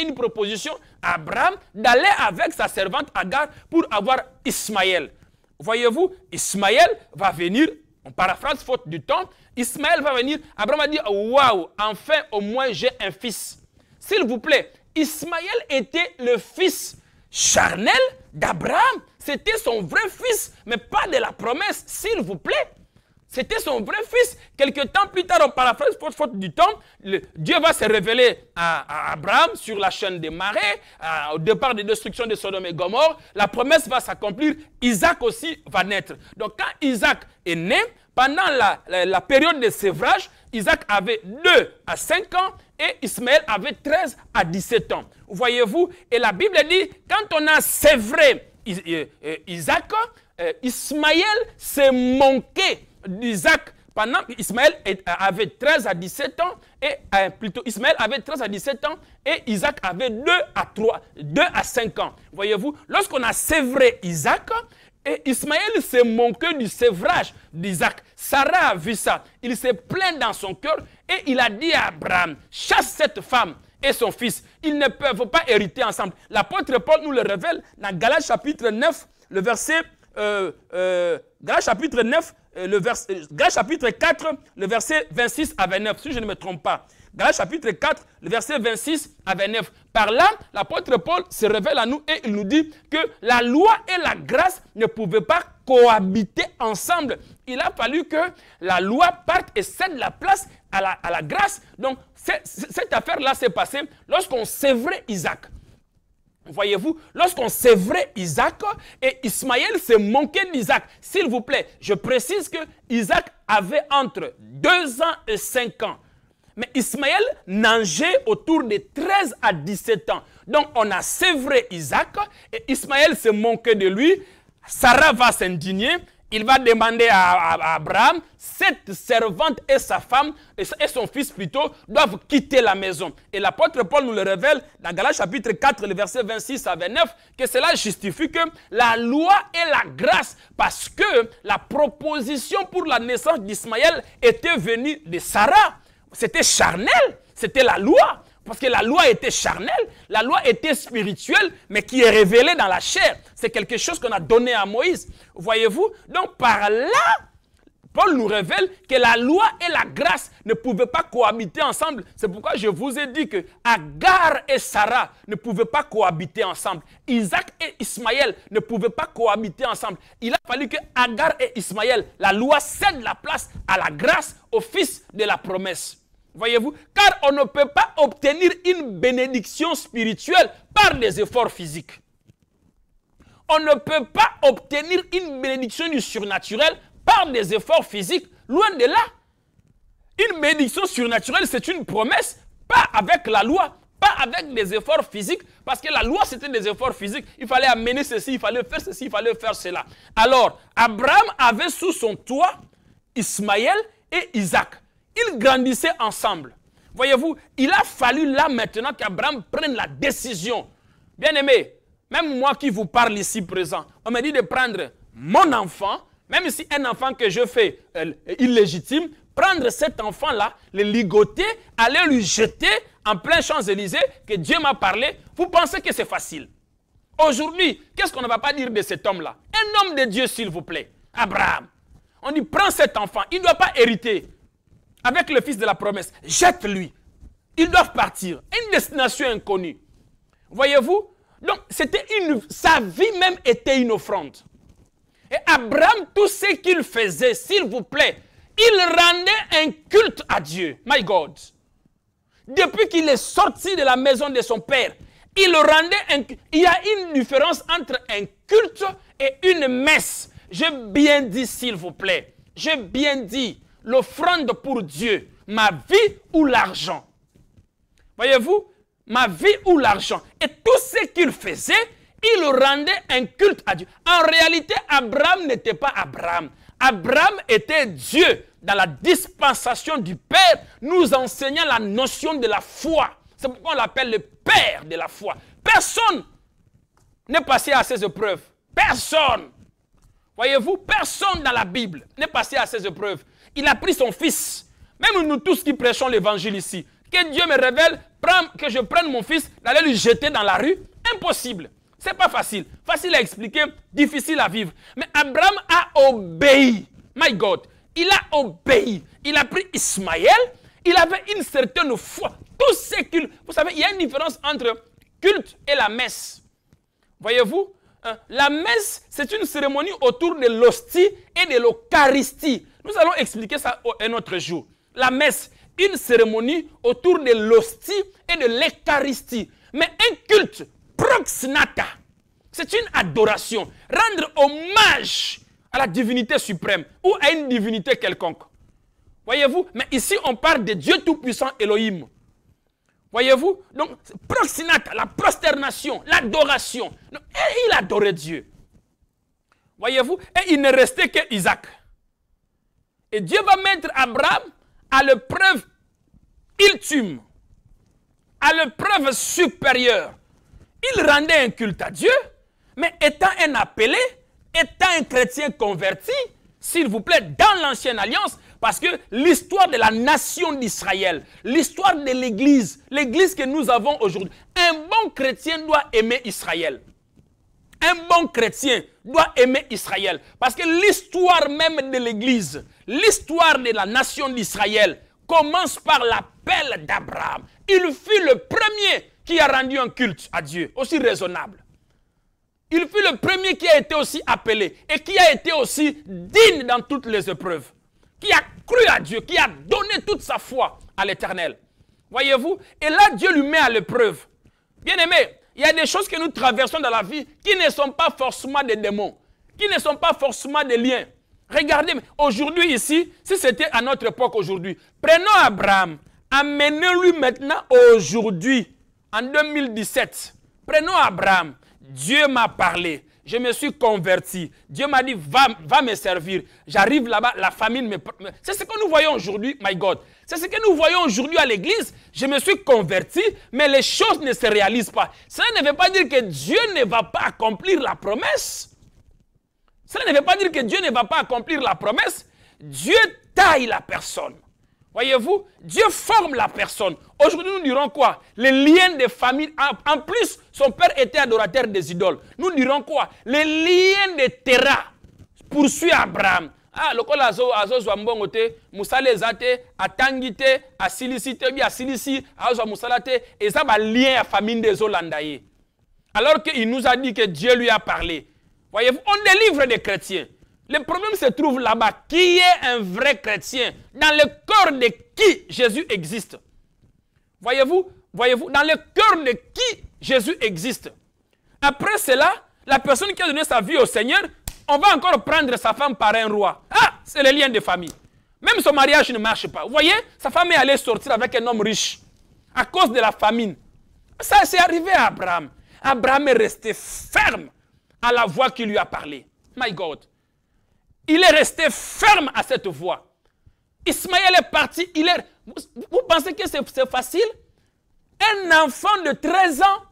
une proposition à Abraham d'aller avec sa servante Agar pour avoir Ismaël. Voyez-vous, Ismaël va venir, on paraphrase faute du temps, Ismaël va venir, Abraham a dit, waouh, enfin au moins j'ai un fils. S'il vous plaît, Ismaël était le fils charnel d'Abraham. C'était son vrai fils, mais pas de la promesse, s'il vous plaît. C'était son vrai fils. Quelque temps plus tard, on paraphrase faute du temps, Dieu va se révéler à Abraham sur la chaîne des marais, au départ des destructions de Sodome et Gomorre. La promesse va s'accomplir. Isaac aussi va naître. Donc quand Isaac est né, pendant la période de sévrage, Isaac avait 2 à 5 ans et Ismaël avait 13 à 17 ans. Voyez-vous, et la Bible dit, quand on a sévré Isaac, Ismaël s'est manqué d'Isaac pendant qu'Ismaël avait 13 à 17 ans, Ismaël avait 13 à 17 ans et Isaac avait 2 à 5 ans. Voyez-vous, lorsqu'on a sévré Isaac, et Ismaël s'est manqué du sévrage d'Isaac. Sarah a vu ça. Il s'est plaint dans son cœur et il a dit à Abraham, chasse cette femme et son fils. Ils ne peuvent pas hériter ensemble. L'apôtre Paul nous le révèle dans Galates chapitre 9, le verset... Galates chapitre 9, Galates chapitre 4, le verset 26 à 29, si je ne me trompe pas. Galates chapitre 4, le verset 26 à 29. Par là, l'apôtre Paul se révèle à nous et il nous dit que la loi et la grâce ne pouvaient pas cohabiter ensemble. Il a fallu que la loi parte et cède la place à la grâce. Donc, cette affaire-là s'est passée lorsqu'on sévrait Isaac. Voyez-vous, lorsqu'on sévrait Isaac et Ismaël s'est manqué d'Isaac. S'il vous plaît, je précise que Isaac avait entre 2 ans et 5 ans. Mais Ismaël nageait autour de 13 à 17 ans. Donc on a sévré Isaac et Ismaël s'est manqué de lui. Sarah va s'indigner. Il va demander à Abraham, cette servante et sa femme, et son fils plutôt, doivent quitter la maison. Et l'apôtre Paul nous le révèle dans Galates chapitre 4, le verset 26 à 29, que cela justifie que la loi et la grâce, parce que la proposition pour la naissance d'Ismaël était venue de Sarah. C'était charnel, c'était la loi. Parce que la loi était charnelle, la loi était spirituelle, mais qui est révélée dans la chair. C'est quelque chose qu'on a donné à Moïse. Voyez-vous? Donc par là, Paul nous révèle que la loi et la grâce ne pouvaient pas cohabiter ensemble. C'est pourquoi je vous ai dit que Agar et Sarah ne pouvaient pas cohabiter ensemble. Isaac et Ismaël ne pouvaient pas cohabiter ensemble. Il a fallu que Agar et Ismaël, la loi cède la place à la grâce, au fils de la promesse. Voyez-vous, car on ne peut pas obtenir une bénédiction spirituelle par des efforts physiques. On ne peut pas obtenir une bénédiction du surnaturel par des efforts physiques. Loin de là. Une bénédiction surnaturelle, c'est une promesse, pas avec la loi, pas avec des efforts physiques, parce que la loi, c'était des efforts physiques. Il fallait amener ceci, il fallait faire ceci, il fallait faire cela. Alors, Abraham avait sous son toit Ismaël et Isaac. Ils grandissaient ensemble. Voyez-vous, il a fallu là maintenant qu'Abraham prenne la décision. Bien aimé, même moi qui vous parle ici présent, on m'a dit de prendre mon enfant, même si un enfant que je fais illégitime, prendre cet enfant-là, le ligoter, aller lui jeter en plein Champs-Élysées, que Dieu m'a parlé, vous pensez que c'est facile. Aujourd'hui, qu'est-ce qu'on ne va pas dire de cet homme-là? Un homme de Dieu, s'il vous plaît, Abraham. On dit, prends cet enfant, il ne doit pas hériter avec le fils de la promesse, jette-lui. Ils doivent partir, une destination inconnue. Voyez-vous? Donc, sa vie même était une offrande. Et Abraham, tout ce qu'il faisait, s'il vous plaît, il rendait un culte à Dieu. My God. Depuis qu'il est sorti de la maison de son père, il rendait un culte. Il y a une différence entre un culte et une messe. J'ai bien dit, s'il vous plaît. J'ai bien dit, l'offrande pour Dieu, ma vie ou l'argent. Voyez-vous? Ma vie ou l'argent. Et tout ce qu'il faisait, il rendait un culte à Dieu. En réalité, Abraham n'était pas Abraham. Abraham était Dieu. Dans la dispensation du Père, nous enseignant la notion de la foi. C'est pourquoi on l'appelle le Père de la foi. Personne n'est passé à ces épreuves. Personne. Voyez-vous, personne dans la Bible n'est passé à ces épreuves. Il a pris son fils. Même nous tous qui prêchons l'évangile ici. Que Dieu me révèle, que je prenne mon fils, d'aller lui jeter dans la rue. Impossible. C'est pas facile. Facile à expliquer, difficile à vivre. Mais Abraham a obéi. My God. Il a obéi. Il a pris Ismaël. Il avait une certaine foi. Tout ce qu'il... Vous savez, il y a une différence entre culte et la messe. Voyez-vous? La messe, c'est une cérémonie autour de l'hostie et de l'eucharistie. Nous allons expliquer ça un autre jour. La messe, une cérémonie autour de l'hostie et de l'eucharistie. Mais un culte, proxnata, c'est une adoration. Rendre hommage à la divinité suprême ou à une divinité quelconque. Voyez-vous? Mais ici, on parle de Dieu Tout-Puissant Elohim. Voyez-vous? Donc, proxnata, la prosternation, l'adoration. Et il adorait Dieu. Voyez-vous? Et il ne restait qu'Isaac. Et Dieu va mettre Abraham à l'épreuve ultime, à l'épreuve supérieure. Il rendait un culte à Dieu, mais étant un appelé, étant un chrétien converti, s'il vous plaît, dans l'ancienne alliance, parce que l'histoire de la nation d'Israël, l'histoire de l'église que nous avons aujourd'hui, un bon chrétien doit aimer Israël. Un bon chrétien doit aimer Israël. Parce que l'histoire même de l'église, l'histoire de la nation d'Israël commence par l'appel d'Abraham. Il fut le premier qui a rendu un culte à Dieu, aussi raisonnable. Il fut le premier qui a été aussi appelé et qui a été aussi digne dans toutes les épreuves. Qui a cru à Dieu, qui a donné toute sa foi à l'Éternel. Voyez-vous? Et là, Dieu lui met à l'épreuve. Bien-aimé, il y a des choses que nous traversons dans la vie qui ne sont pas forcément des démons, qui ne sont pas forcément des liens. Regardez, aujourd'hui ici, si c'était à notre époque aujourd'hui, prenons Abraham, amenez-lui maintenant aujourd'hui, en 2017. Prenons Abraham, Dieu m'a parlé, je me suis converti, Dieu m'a dit va me servir, j'arrive là-bas, la famine me... C'est ce que nous voyons aujourd'hui, my God. C'est ce que nous voyons aujourd'hui à l'église. Je me suis converti, mais les choses ne se réalisent pas. Cela ne veut pas dire que Dieu ne va pas accomplir la promesse. Cela ne veut pas dire que Dieu ne va pas accomplir la promesse. Dieu taille la personne. Voyez-vous, Dieu forme la personne. Aujourd'hui, nous dirons quoi? Les liens de famille. En plus, son père était adorateur des idoles. Nous dirons quoi? Les liens de Terah poursuivent Abraham. Ah, le col azo zwambongote, musale zate, atangite, asilicite, bi asilici, azo musalate, et ça va lien à famille des Hollandais. Alors qu'il nous a dit que Dieu lui a parlé. Voyez-vous, on délivre des chrétiens. Le problème se trouve là-bas. Qui est un vrai chrétien? Dans le cœur de qui Jésus existe? Voyez-vous, dans le cœur de qui Jésus existe. Après cela, la personne qui a donné sa vie au Seigneur, on va encore prendre sa femme par un roi. Ah, c'est le lien de famille. Même son mariage ne marche pas. Vous voyez, sa femme est allée sortir avec un homme riche à cause de la famine. Ça, c'est arrivé à Abraham. Abraham est resté ferme à la voix qui lui a parlé. My God. Il est resté ferme à cette voix. Ismaël est parti. Vous pensez que c'est facile? Un enfant de 13 ans,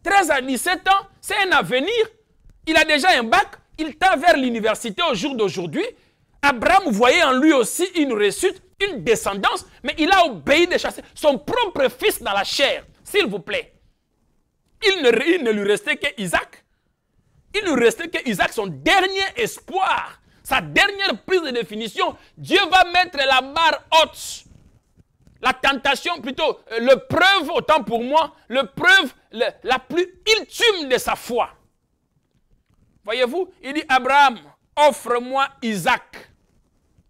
13 à 17 ans, c'est un avenir. Il a déjà un bac. Il tend vers l'université au jour d'aujourd'hui. Abraham voyait en lui aussi une réussite, une descendance, mais il a obéi de chasser son propre fils dans la chair, s'il vous plaît. Il ne lui restait qu'Isaac. Il ne lui restait qu'Isaac, son dernier espoir, sa dernière prise de définition. Dieu va mettre la barre haute. La tentation, plutôt, l'épreuve, autant pour moi, l'épreuve la plus ultime de sa foi. Voyez-vous, il dit, Abraham, offre-moi Isaac.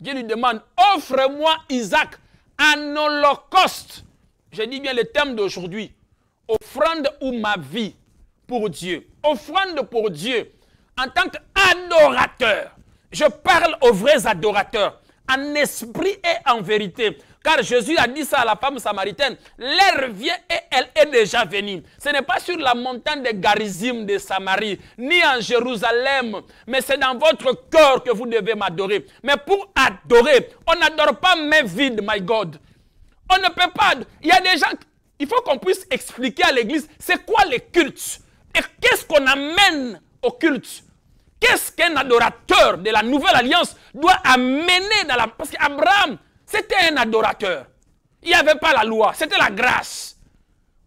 Dieu lui demande, offre-moi Isaac en holocauste. Je dis bien le thème d'aujourd'hui. Offrande ou ma vie pour Dieu. Offrande pour Dieu en tant qu'adorateur. Je parle aux vrais adorateurs, en esprit et en vérité. Car Jésus a dit ça à la femme samaritaine. L'heure vient et elle est déjà venue. Ce n'est pas sur la montagne de Garizim de Samarie, ni en Jérusalem, mais c'est dans votre cœur que vous devez m'adorer. Mais pour adorer, on n'adore pas main vide, my God. On ne peut pas. Il y a des gens, il faut qu'on puisse expliquer à l'église, c'est quoi les cultes? Et qu'est-ce qu'on amène au culte? Qu'est-ce qu'un adorateur de la nouvelle alliance doit amener dans la... Parce qu'Abraham, c'était un adorateur. Il n'y avait pas la loi, c'était la grâce.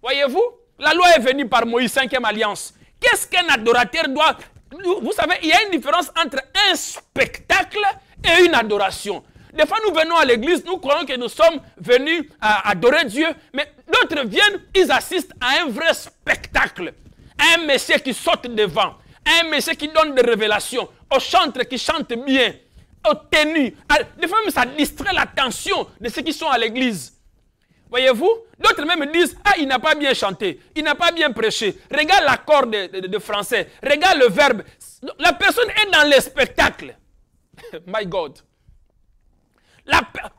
Voyez-vous, la loi est venue par Moïse, 5e alliance. Qu'est-ce qu'un adorateur doit... Vous savez, il y a une différence entre un spectacle et une adoration. Des fois, nous venons à l'église, nous croyons que nous sommes venus à adorer Dieu, mais d'autres viennent, ils assistent à un vrai spectacle. Un monsieur qui saute devant, un monsieur qui donne des révélations, au chantre qui chante bien, au ténu. Des fois, même ça distrait l'attention de ceux qui sont à l'église. Voyez-vous? D'autres même disent, ah, il n'a pas bien chanté, il n'a pas bien prêché. Regarde l'accord de français, regarde le verbe. La personne est dans le spectacle. My God.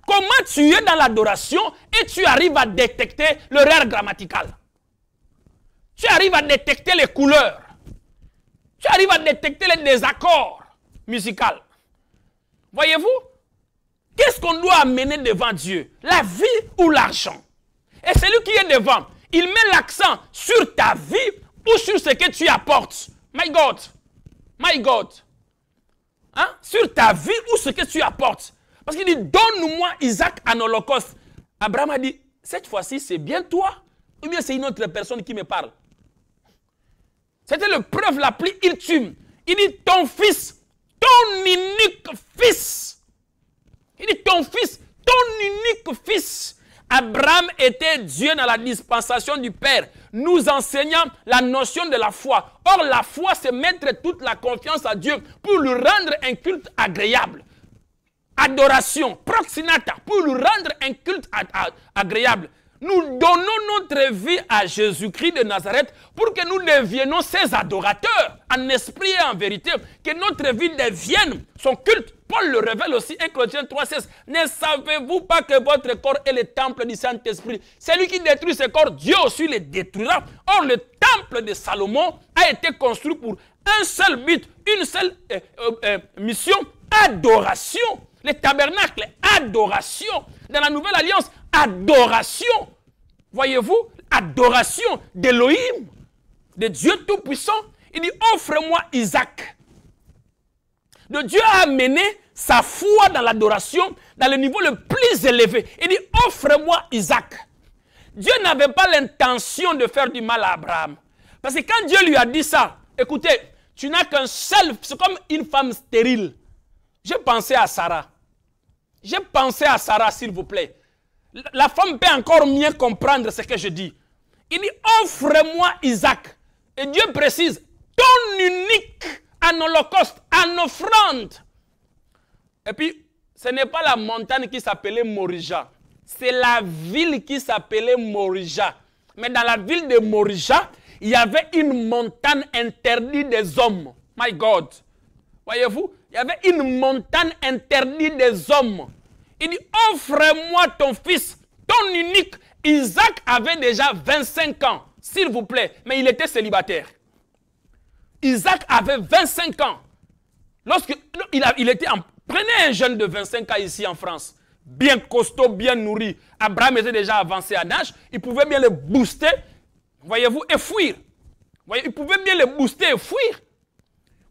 Comment tu es dans l'adoration et tu arrives à détecter l'erreur grammaticale? Tu arrives à détecter les couleurs. Tu arrives à détecter les désaccords musicaux. Voyez-vous? Qu'est-ce qu'on doit amener devant Dieu? La vie ou l'argent? Et celui qui est devant, il met l'accent sur ta vie ou sur ce que tu apportes. My God. My God. Hein? Sur ta vie ou ce que tu apportes. Parce qu'il dit, donne-moi Isaac en holocauste. Abraham a dit, cette fois-ci, c'est bien toi ou bien c'est une autre personne qui me parle? C'était la preuve la plus ultime. Il dit, ton fils, ton unique fils. Il dit, ton fils, ton unique fils. Abraham était Dieu dans la dispensation du Père, nous enseignant la notion de la foi. Or, la foi, c'est mettre toute la confiance à Dieu pour lui rendre un culte agréable. Adoration, proxinata, pour lui rendre un culte agréable. Nous donnons notre vie à Jésus-Christ de Nazareth pour que nous deviennons ses adorateurs, en esprit et en vérité, que notre vie devienne son culte. Paul le révèle aussi, 1 Corinthiens 3,16. Ne savez-vous pas que votre corps est le temple du Saint-Esprit? Celui qui détruit ce corps, Dieu aussi le détruira. Or, le temple de Salomon a été construit pour un seul but, une seule mission, adoration. Le tabernacle, adoration. Dans la nouvelle alliance, adoration. Voyez-vous, adoration d'Élohim, de Dieu Tout-Puissant. Il dit, offre-moi Isaac. De Dieu a amené sa foi dans l'adoration, dans le niveau le plus élevé. Il dit, offre-moi Isaac. Dieu n'avait pas l'intention de faire du mal à Abraham. Parce que quand Dieu lui a dit ça, écoutez, tu n'as qu'un seul, c'est comme une femme stérile. J'ai pensé à Sarah. J'ai pensé à Sarah, s'il vous plaît. La femme peut encore mieux comprendre ce que je dis. Il dit, offre-moi Isaac. Et Dieu précise, ton unique en holocauste, en offrande. Et puis, ce n'est pas la montagne qui s'appelait Morija. C'est la ville qui s'appelait Morija. Mais dans la ville de Morija, il y avait une montagne interdite des hommes. My God. Voyez-vous, il y avait une montagne interdite des hommes. Il dit, offre-moi ton fils, ton unique. Isaac avait déjà 25 ans, s'il vous plaît, mais il était célibataire. Isaac avait 25 ans. Lorsqu'il était en... Prenez un jeune de 25 ans ici en France, bien costaud, bien nourri. Abraham était déjà avancé en âge, il pouvait bien le booster, voyez-vous, et fuir. Voyez, il pouvait bien le booster et fuir.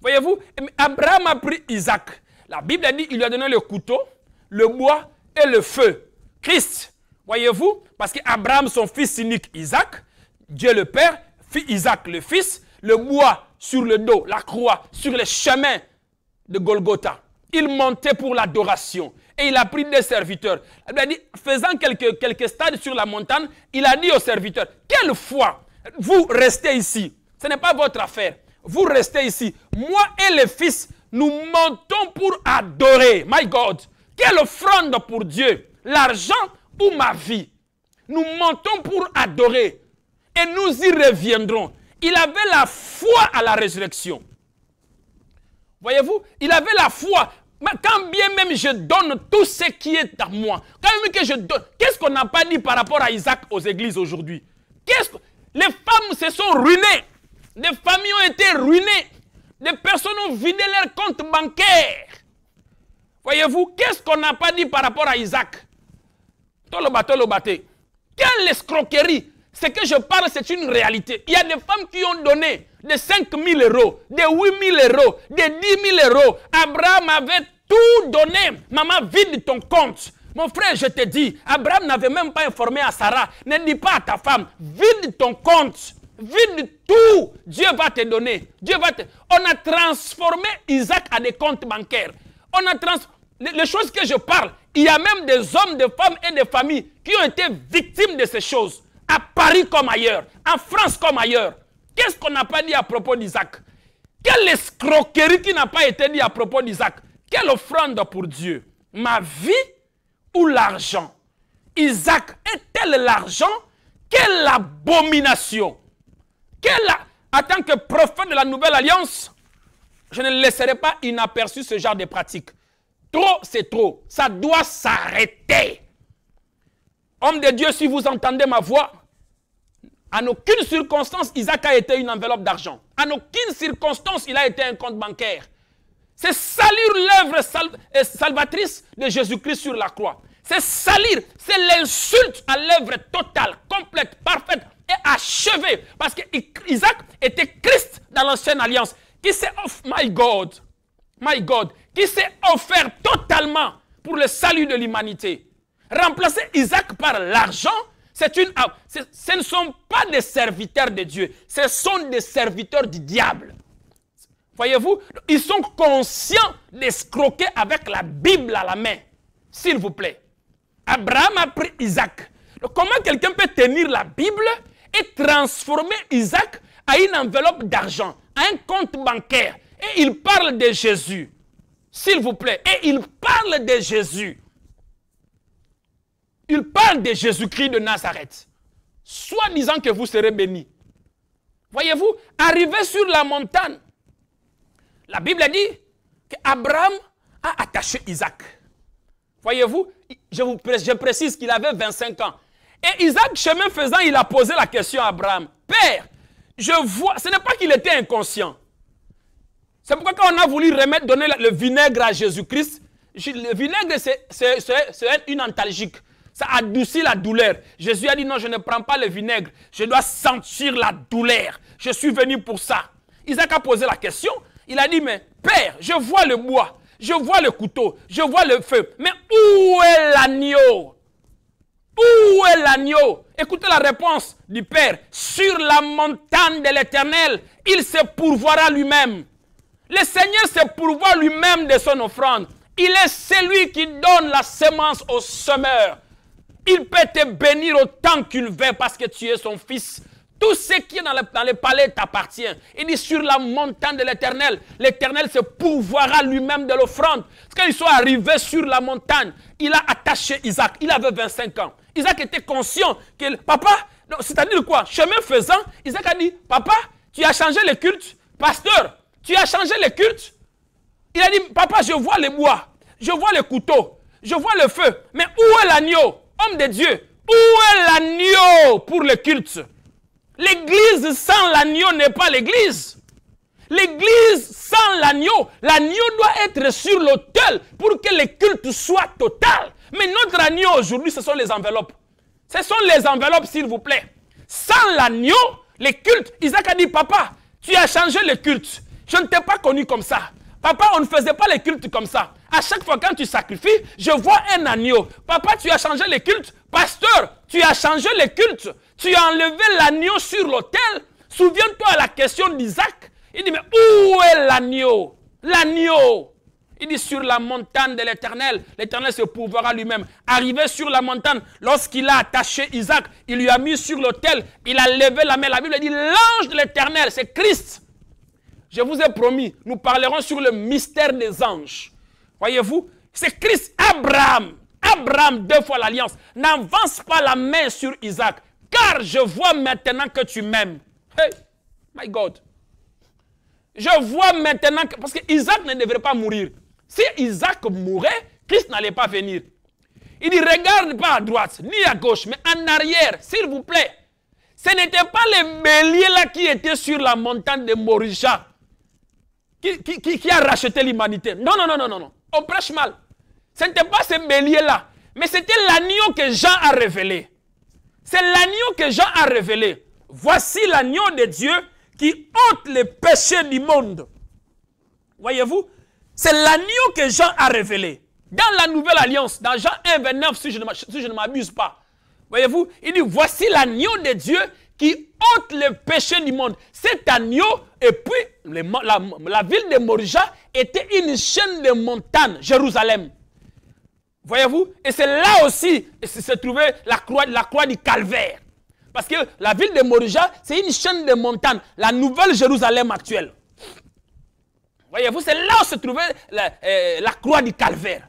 Voyez-vous, Abraham a pris Isaac. La Bible a dit qu'il lui a donné le couteau, le bois et le feu. Christ, voyez-vous, parce qu'Abraham, son fils unique Isaac, Dieu le Père, fit Isaac le fils, le bois sur le dos, la croix, sur les chemins de Golgotha. Il montait pour l'adoration et il a pris des serviteurs. Il a dit, faisant quelques stades sur la montagne, il a dit aux serviteurs, quelle foi, vous restez ici, ce n'est pas votre affaire. Vous restez ici. Moi et les fils, nous montons pour adorer. My God. Quelle offrande pour Dieu. L'argent ou ma vie. Nous montons pour adorer. Et nous y reviendrons. Il avait la foi à la résurrection. Voyez-vous, il avait la foi. Mais quand bien même je donne tout ce qui est à moi, quand même que je donne, qu'est-ce qu'on n'a pas dit par rapport à Isaac aux églises aujourd'hui? Les femmes se sont ruinées. Des familles ont été ruinées. Des personnes ont vidé leurs comptes bancaires. Voyez-vous, qu'est-ce qu'on n'a pas dit par rapport à Isaac? Quelle escroquerie! Ce que je parle, c'est une réalité. Il y a des femmes qui ont donné des 5 000 euros, des 8 000 euros, des 10 000 euros. Abraham avait tout donné. Maman, vide ton compte. Mon frère, je te dis, Abraham n'avait même pas informé à Sarah. Ne dis pas à ta femme, vide ton compte. Vide tout. Dieu va te donner. On a transformé Isaac à des comptes bancaires. Les choses que je parle, il y a même des hommes, des femmes et des familles qui ont été victimes de ces choses. À Paris comme ailleurs, en France comme ailleurs. Qu'est-ce qu'on n'a pas dit à propos d'Isaac? Quelle escroquerie qui n'a pas été dit à propos d'Isaac? Quelle offrande pour Dieu? Ma vie ou l'argent? Isaac est-elle l'argent? Quelle abomination! En tant que prophète de la Nouvelle Alliance, je ne laisserai pas inaperçu ce genre de pratique. Trop, c'est trop. Ça doit s'arrêter. Homme de Dieu, si vous entendez ma voix, en aucune circonstance, Isaac a été une enveloppe d'argent. En aucune circonstance, il a été un compte bancaire. C'est salir l'œuvre salvatrice de Jésus-Christ sur la croix. C'est salir, c'est l'insulte à l'œuvre totale, complète, parfaite et achevée. Parce qu'Isaac était Christ dans l'ancienne alliance, qui s'est offert, my God, qui s'est offert totalement pour le salut de l'humanité. Remplacer Isaac par l'argent, ce ne sont pas des serviteurs de Dieu, ce sont des serviteurs du diable. Voyez-vous, ils sont conscients d'escroquer avec la Bible à la main. S'il vous plaît. Abraham a pris Isaac. Donc, comment quelqu'un peut tenir la Bible et transformer Isaac à une enveloppe d'argent, à un compte bancaire? Et il parle de Jésus. S'il vous plaît. Et il parle de Jésus. Il parle de Jésus-Christ de Nazareth. Soit disant que vous serez bénis. Voyez-vous, arrivé sur la montagne, la Bible dit qu'Abraham a attaché Isaac. Voyez-vous, je précise qu'il avait 25 ans. Et Isaac, chemin faisant, il a posé la question à Abraham. Père, je vois, ce n'est pas qu'il était inconscient. C'est pourquoi quand on a voulu donner le vinaigre à Jésus-Christ, le vinaigre c'est une antalgique. Ça adoucit la douleur. Jésus a dit non, je ne prends pas le vinaigre. Je dois sentir la douleur. Je suis venu pour ça. Isaac a posé la question. Il a dit, mais Père, je vois le bois. Je vois le couteau. Je vois le feu. Mais où est l'agneau? Où est l'agneau? Écoutez la réponse du Père. Sur la montagne de l'Éternel, il se pourvoira lui-même. Le Seigneur se pourvoit lui-même de son offrande. Il est celui qui donne la semence au semeur. Il peut te bénir autant qu'il veut parce que tu es son fils. Tout ce qui est dans le palais t'appartient. Il dit sur la montagne de l'Éternel, l'Éternel se pourvoira lui-même de l'offrande. Quand ils sont arrivés sur la montagne, il a attaché Isaac. Il avait 25 ans. Isaac était conscient que papa, c'est-à-dire quoi? Chemin faisant, Isaac a dit, papa, tu as changé le culte. Pasteur, tu as changé le culte. Il a dit, papa, je vois les bois, je vois le couteau, je vois le feu. Mais où est l'agneau? Homme de Dieu, où est l'agneau pour le culte? L'église sans l'agneau n'est pas l'église. L'église sans l'agneau, l'agneau doit être sur l'autel pour que le culte soit total. Mais notre agneau aujourd'hui, ce sont les enveloppes. Ce sont les enveloppes, s'il vous plaît. Sans l'agneau, les cultes, Isaac a dit, papa, tu as changé le culte. Je ne t'ai pas connu comme ça. Papa, on ne faisait pas les cultes comme ça. À chaque fois quand tu sacrifies, je vois un agneau. Papa, tu as changé les cultes. Pasteur, tu as changé les cultes. Tu as enlevé l'agneau sur l'autel. Souviens-toi à la question d'Isaac. Il dit, mais où est l'agneau? L'agneau. Il dit, sur la montagne de l'Éternel. L'Éternel se pourvoira lui-même. Arrivé sur la montagne, lorsqu'il a attaché Isaac, il lui a mis sur l'autel. Il a levé la main. La Bible dit, l'ange de l'Éternel, c'est Christ. Je vous ai promis, nous parlerons sur le mystère des anges. Voyez-vous, c'est Christ. Abraham, 2 fois l'alliance. N'avance pas la main sur Isaac, car je vois maintenant que tu m'aimes. Hey, my God. Je vois maintenant que... Parce que Isaac ne devrait pas mourir. Si Isaac mourait, Christ n'allait pas venir. Il dit, regarde pas à droite, ni à gauche, mais en arrière, s'il vous plaît. Ce n'était pas les béliers là qui étaient sur la montagne de Morisha qui a racheté l'humanité. Non, non, non, non, non, non. On prêche mal. Ce n'était pas ces béliers-là, mais c'était l'agneau que Jean a révélé. C'est l'agneau que Jean a révélé. Voici l'agneau de Dieu qui ôte les péchés du monde. Voyez-vous, c'est l'agneau que Jean a révélé. Dans la nouvelle alliance, dans Jean 1, 29, si je ne m'abuse pas. Voyez-vous, il dit, voici l'agneau de Dieu qui ôte le péché du monde. Cet agneau, et puis la ville de Morija était une chaîne de montagnes, Jérusalem. Voyez-vous, et c'est là aussi se trouvait la croix du calvaire. Parce que la ville de Morija, c'est une chaîne de montagnes, la nouvelle Jérusalem actuelle. Voyez-vous, c'est là où se trouvait la croix du calvaire.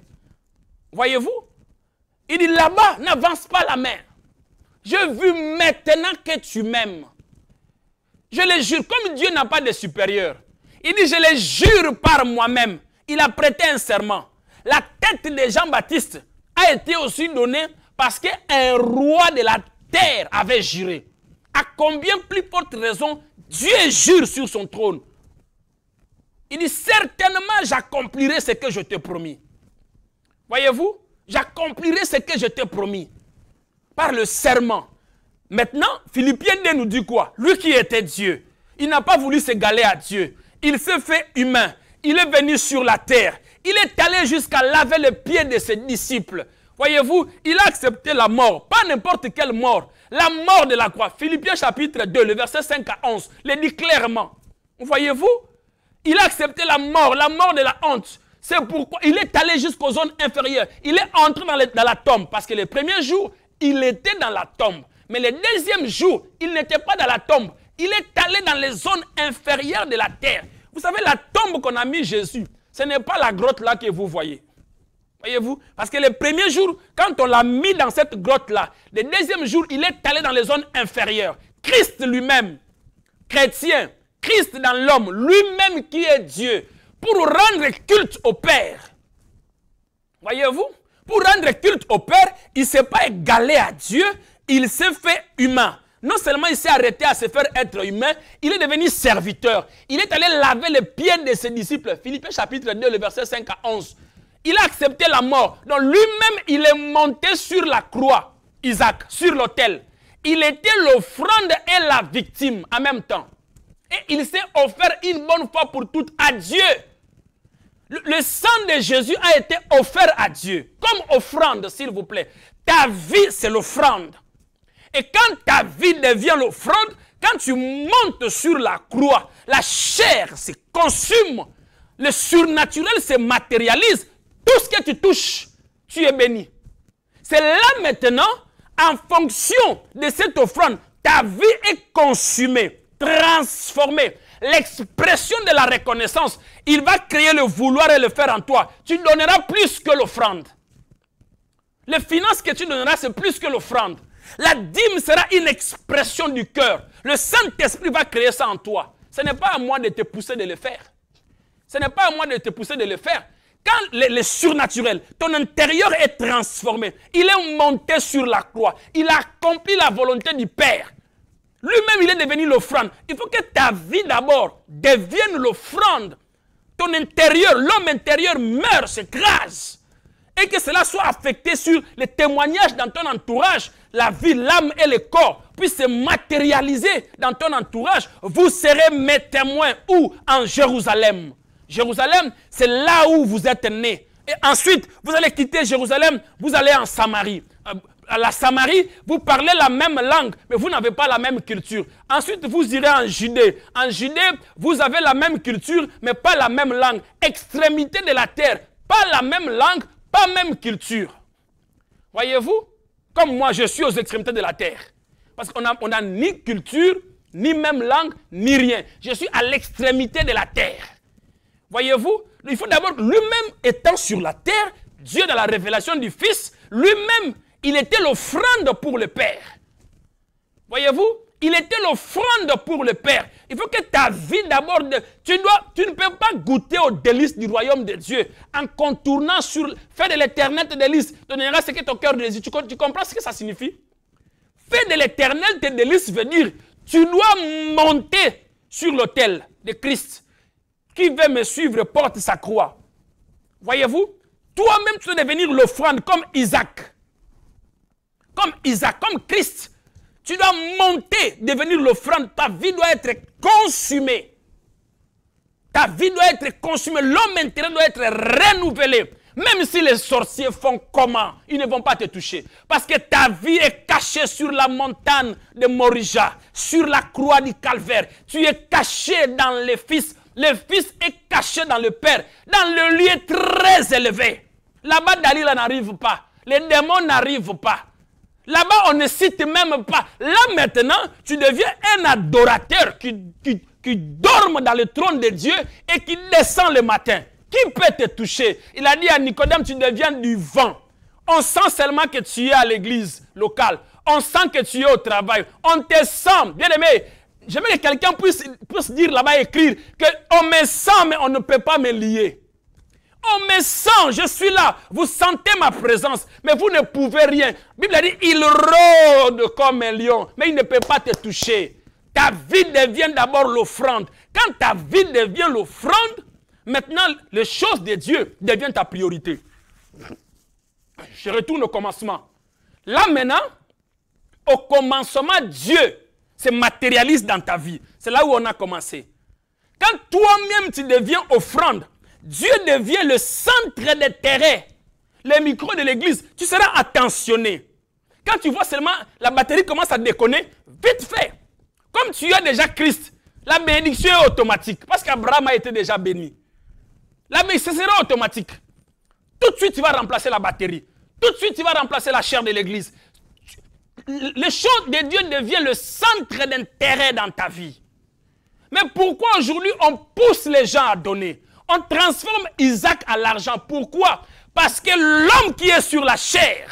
Voyez-vous, il dit là-bas, n'avance pas la main. Je veux maintenant que tu m'aimes. Je le jure, comme Dieu n'a pas de supérieur. Il dit, je le jure par moi-même. Il a prêté un serment. La tête de Jean-Baptiste a été aussi donnée parce qu'un roi de la terre avait juré. À combien plus forte raison Dieu jure sur son trône? Il dit, certainement j'accomplirai ce que je t'ai promis. Voyez-vous, j'accomplirai ce que je t'ai promis. Par le serment. Maintenant, Philippiens 2 nous dit quoi? Lui qui était Dieu, il n'a pas voulu s'égaler à Dieu. Il s'est fait humain. Il est venu sur la terre. Il est allé jusqu'à laver les pieds de ses disciples. Voyez-vous, il a accepté la mort. Pas n'importe quelle mort. La mort de la croix. Philippiens chapitre 2, le verset 5 à 11, le dit clairement. Voyez-vous, il a accepté la mort de la honte. C'est pourquoi il est allé jusqu'aux zones inférieures. Il est entré dans la tombe. Parce que les premiers jours, il était dans la tombe. Mais le deuxième jour, il n'était pas dans la tombe. Il est allé dans les zones inférieures de la terre. Vous savez, la tombe qu'on a mis Jésus, ce n'est pas la grotte là que vous voyez. Voyez-vous? Parce que le premier jour, quand on l'a mis dans cette grotte-là, le deuxième jour, il est allé dans les zones inférieures. Christ lui-même, chrétien, Christ dans l'homme, lui-même qui est Dieu, pour rendre culte au Père. Voyez-vous? Pour rendre culte au Père, il ne s'est pas égalé à Dieu, il s'est fait humain. Non seulement il s'est arrêté à se faire être humain, il est devenu serviteur. Il est allé laver les pieds de ses disciples. Philippiens chapitre 2, le verset 5 à 11. Il a accepté la mort. Donc lui-même, il est monté sur la croix, Isaac, sur l'autel. Il était l'offrande et la victime en même temps. Et il s'est offert une bonne fois pour toutes à Dieu. Le sang de Jésus a été offert à Dieu. Comme offrande, s'il vous plaît. Ta vie, c'est l'offrande. Et quand ta vie devient l'offrande, quand tu montes sur la croix, la chair se consume, le surnaturel se matérialise, tout ce que tu touches, tu es béni. C'est là maintenant, en fonction de cette offrande, ta vie est consumée, transformée. L'expression de la reconnaissance, il va créer le vouloir et le faire en toi. Tu donneras plus que l'offrande. Les finances que tu donneras, c'est plus que l'offrande. La dîme sera une expression du cœur. Le Saint-Esprit va créer ça en toi. Ce n'est pas à moi de te pousser de le faire. Ce n'est pas à moi de te pousser de le faire. Quand le surnaturel, ton intérieur est transformé, il est monté sur la croix, il a accompli la volonté du Père. Lui-même, il est devenu l'offrande. Il faut que ta vie d'abord devienne l'offrande. Ton intérieur, l'homme intérieur meurt, s'écrase. Et que cela soit affecté sur les témoignages dans ton entourage, la vie, l'âme et le corps puissent se matérialiser dans ton entourage. Vous serez mes témoins où? En Jérusalem. Jérusalem, c'est là où vous êtes nés. Et ensuite, vous allez quitter Jérusalem, vous allez en Samarie. À la Samarie, vous parlez la même langue, mais vous n'avez pas la même culture. Ensuite, vous irez en Judée. En Judée, vous avez la même culture, mais pas la même langue. Extrémité de la terre, pas la même langue, pas même culture. Voyez-vous? Comme moi, je suis aux extrémités de la terre. Parce qu'on n'a ni culture, ni même langue, ni rien. Je suis à l'extrémité de la terre. Voyez-vous? Il faut d'abord, lui-même étant sur la terre, Dieu dans la révélation du Fils, lui-même, il était l'offrande pour le Père. Voyez-vous? Il était l'offrande pour le Père. Il faut que ta vie d'abord, tu ne peux pas goûter aux délices du royaume de Dieu en contournant sur, faire de l'éternel tes délices, donnera ce que ton cœur désire. Tu comprends ce que ça signifie? Faire de l'éternel tes délices veut dire, tu dois monter sur l'autel de Christ. Qui veut me suivre porte sa croix. Voyez-vous? Toi-même, tu dois devenir l'offrande comme Isaac. Comme Isaac, comme Christ. Tu dois monter, devenir l'offrande. Ta vie doit être consumée. Ta vie doit être consumée. L'homme intérieur doit être renouvelé. Même si les sorciers font comment, ils ne vont pas te toucher. Parce que ta vie est cachée sur la montagne de Morija, sur la croix du Calvaire. Tu es caché dans le Fils. Le Fils est caché dans le Père, dans le lieu très élevé. Là-bas, Dalila n'arrive pas. Les démons n'arrivent pas. Là-bas, on ne cite même pas. Là, maintenant, tu deviens un adorateur qui dorme dans le trône de Dieu et qui descend le matin. Qui peut te toucher? Il a dit à Nicodème, tu deviens du vent. On sent seulement que tu es à l'église locale. On sent que tu es au travail. On te sent. Bien aimé, j'aimerais que quelqu'un puisse dire là-bas, écrire, qu'on me sent, mais on ne peut pas me lier. On me sent, je suis là. Vous sentez ma présence, mais vous ne pouvez rien. La Bible a dit, il rôde comme un lion, mais il ne peut pas te toucher. Ta vie devient d'abord l'offrande. Quand ta vie devient l'offrande, maintenant, les choses de Dieu deviennent ta priorité. Je retourne au commencement. Là maintenant, au commencement, Dieu se matérialise dans ta vie. C'est là où on a commencé. Quand toi-même tu deviens offrande, Dieu devient le centre d'intérêt. Les micros de l'église, tu seras attentionné. Quand tu vois seulement la batterie commence à déconner, vite fait. Comme tu as déjà Christ, la bénédiction est automatique. Parce qu'Abraham a été déjà béni. La bénédiction sera automatique. Tout de suite, tu vas remplacer la batterie. Tout de suite, tu vas remplacer la chair de l'église. Les choses de Dieu deviennent le centre d'intérêt dans ta vie. Mais pourquoi aujourd'hui on pousse les gens à donner? On transforme Isaac à l'argent. Pourquoi? Parce que l'homme qui est sur la chair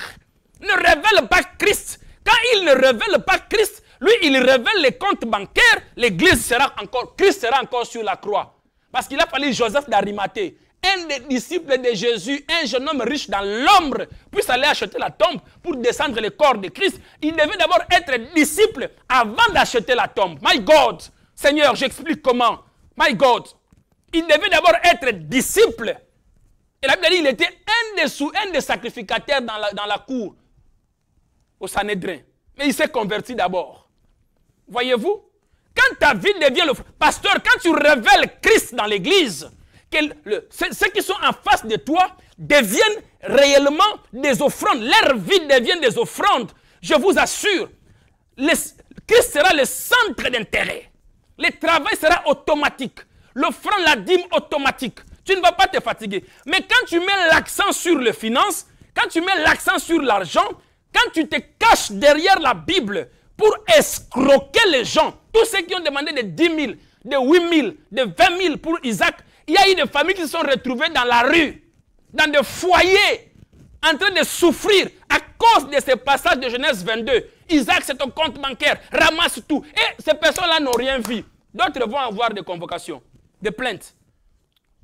ne révèle pas Christ. Quand il ne révèle pas Christ, lui il révèle les comptes bancaires, l'église sera encore, Christ sera encore sur la croix. Parce qu'il a fallu Joseph d'Arimathée, un des disciples de Jésus, un jeune homme riche dans l'ombre, puisse aller acheter la tombe pour descendre le corps de Christ. Il devait d'abord être disciple avant d'acheter la tombe. My God, Seigneur, j'explique comment. My God, il devait d'abord être disciple. Et la Bible dit qu'il était un des sacrificateurs dans la cour au Sanhédrin. Mais il s'est converti d'abord. Voyez-vous? Quand ta vie devient le... Pasteur, quand tu révèles Christ dans l'église, ceux qui sont en face de toi deviennent réellement des offrandes. Leur vie devient des offrandes. Je vous assure, Christ sera le centre d'intérêt. Le travail sera automatique. L'offrande, la dîme automatique. Tu ne vas pas te fatiguer. Mais quand tu mets l'accent sur les finances, quand tu mets l'accent sur l'argent, quand tu te caches derrière la Bible pour escroquer les gens, tous ceux qui ont demandé de 10 000, de 8 000, de 20 000 pour Isaac, il y a eu des familles qui se sont retrouvées dans la rue, dans des foyers, en train de souffrir à cause de ces passages de Genèse 22. Isaac, c'est ton compte bancaire, ramasse tout. Et ces personnes-là n'ont rien vu. D'autres vont avoir des convocations, des plaintes.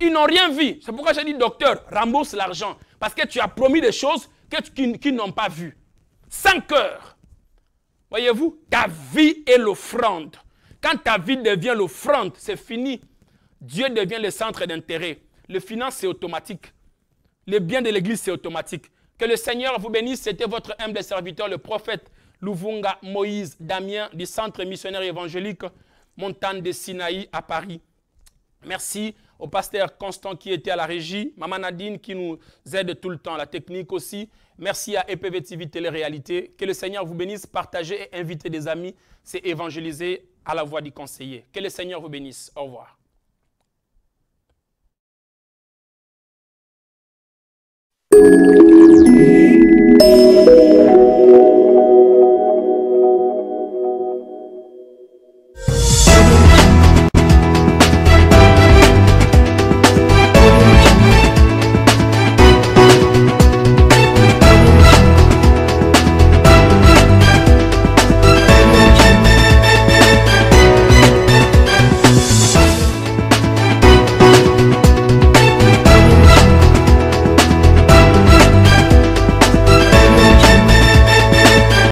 Ils n'ont rien vu. C'est pourquoi j'ai dit, docteur, rembourse l'argent. Parce que tu as promis des choses qu'ils n'ont pas vues. Sans cœur. Voyez-vous, ta vie est l'offrande. Quand ta vie devient l'offrande, c'est fini. Dieu devient le centre d'intérêt. Les finances, c'est automatique. Les biens de l'église, c'est automatique. Que le Seigneur vous bénisse. C'était votre humble serviteur, le prophète Louvunga Moïse Damien du Centre missionnaire évangélique Montagne de Sinaï à Paris. Merci au pasteur Constant qui était à la régie, Maman Nadine qui nous aide tout le temps, la technique aussi. Merci à EPV TV Télé-Réalité. Que le Seigneur vous bénisse. Partagez et invitez des amis. C'est évangéliser à la voix du conseiller. Que le Seigneur vous bénisse. Au revoir.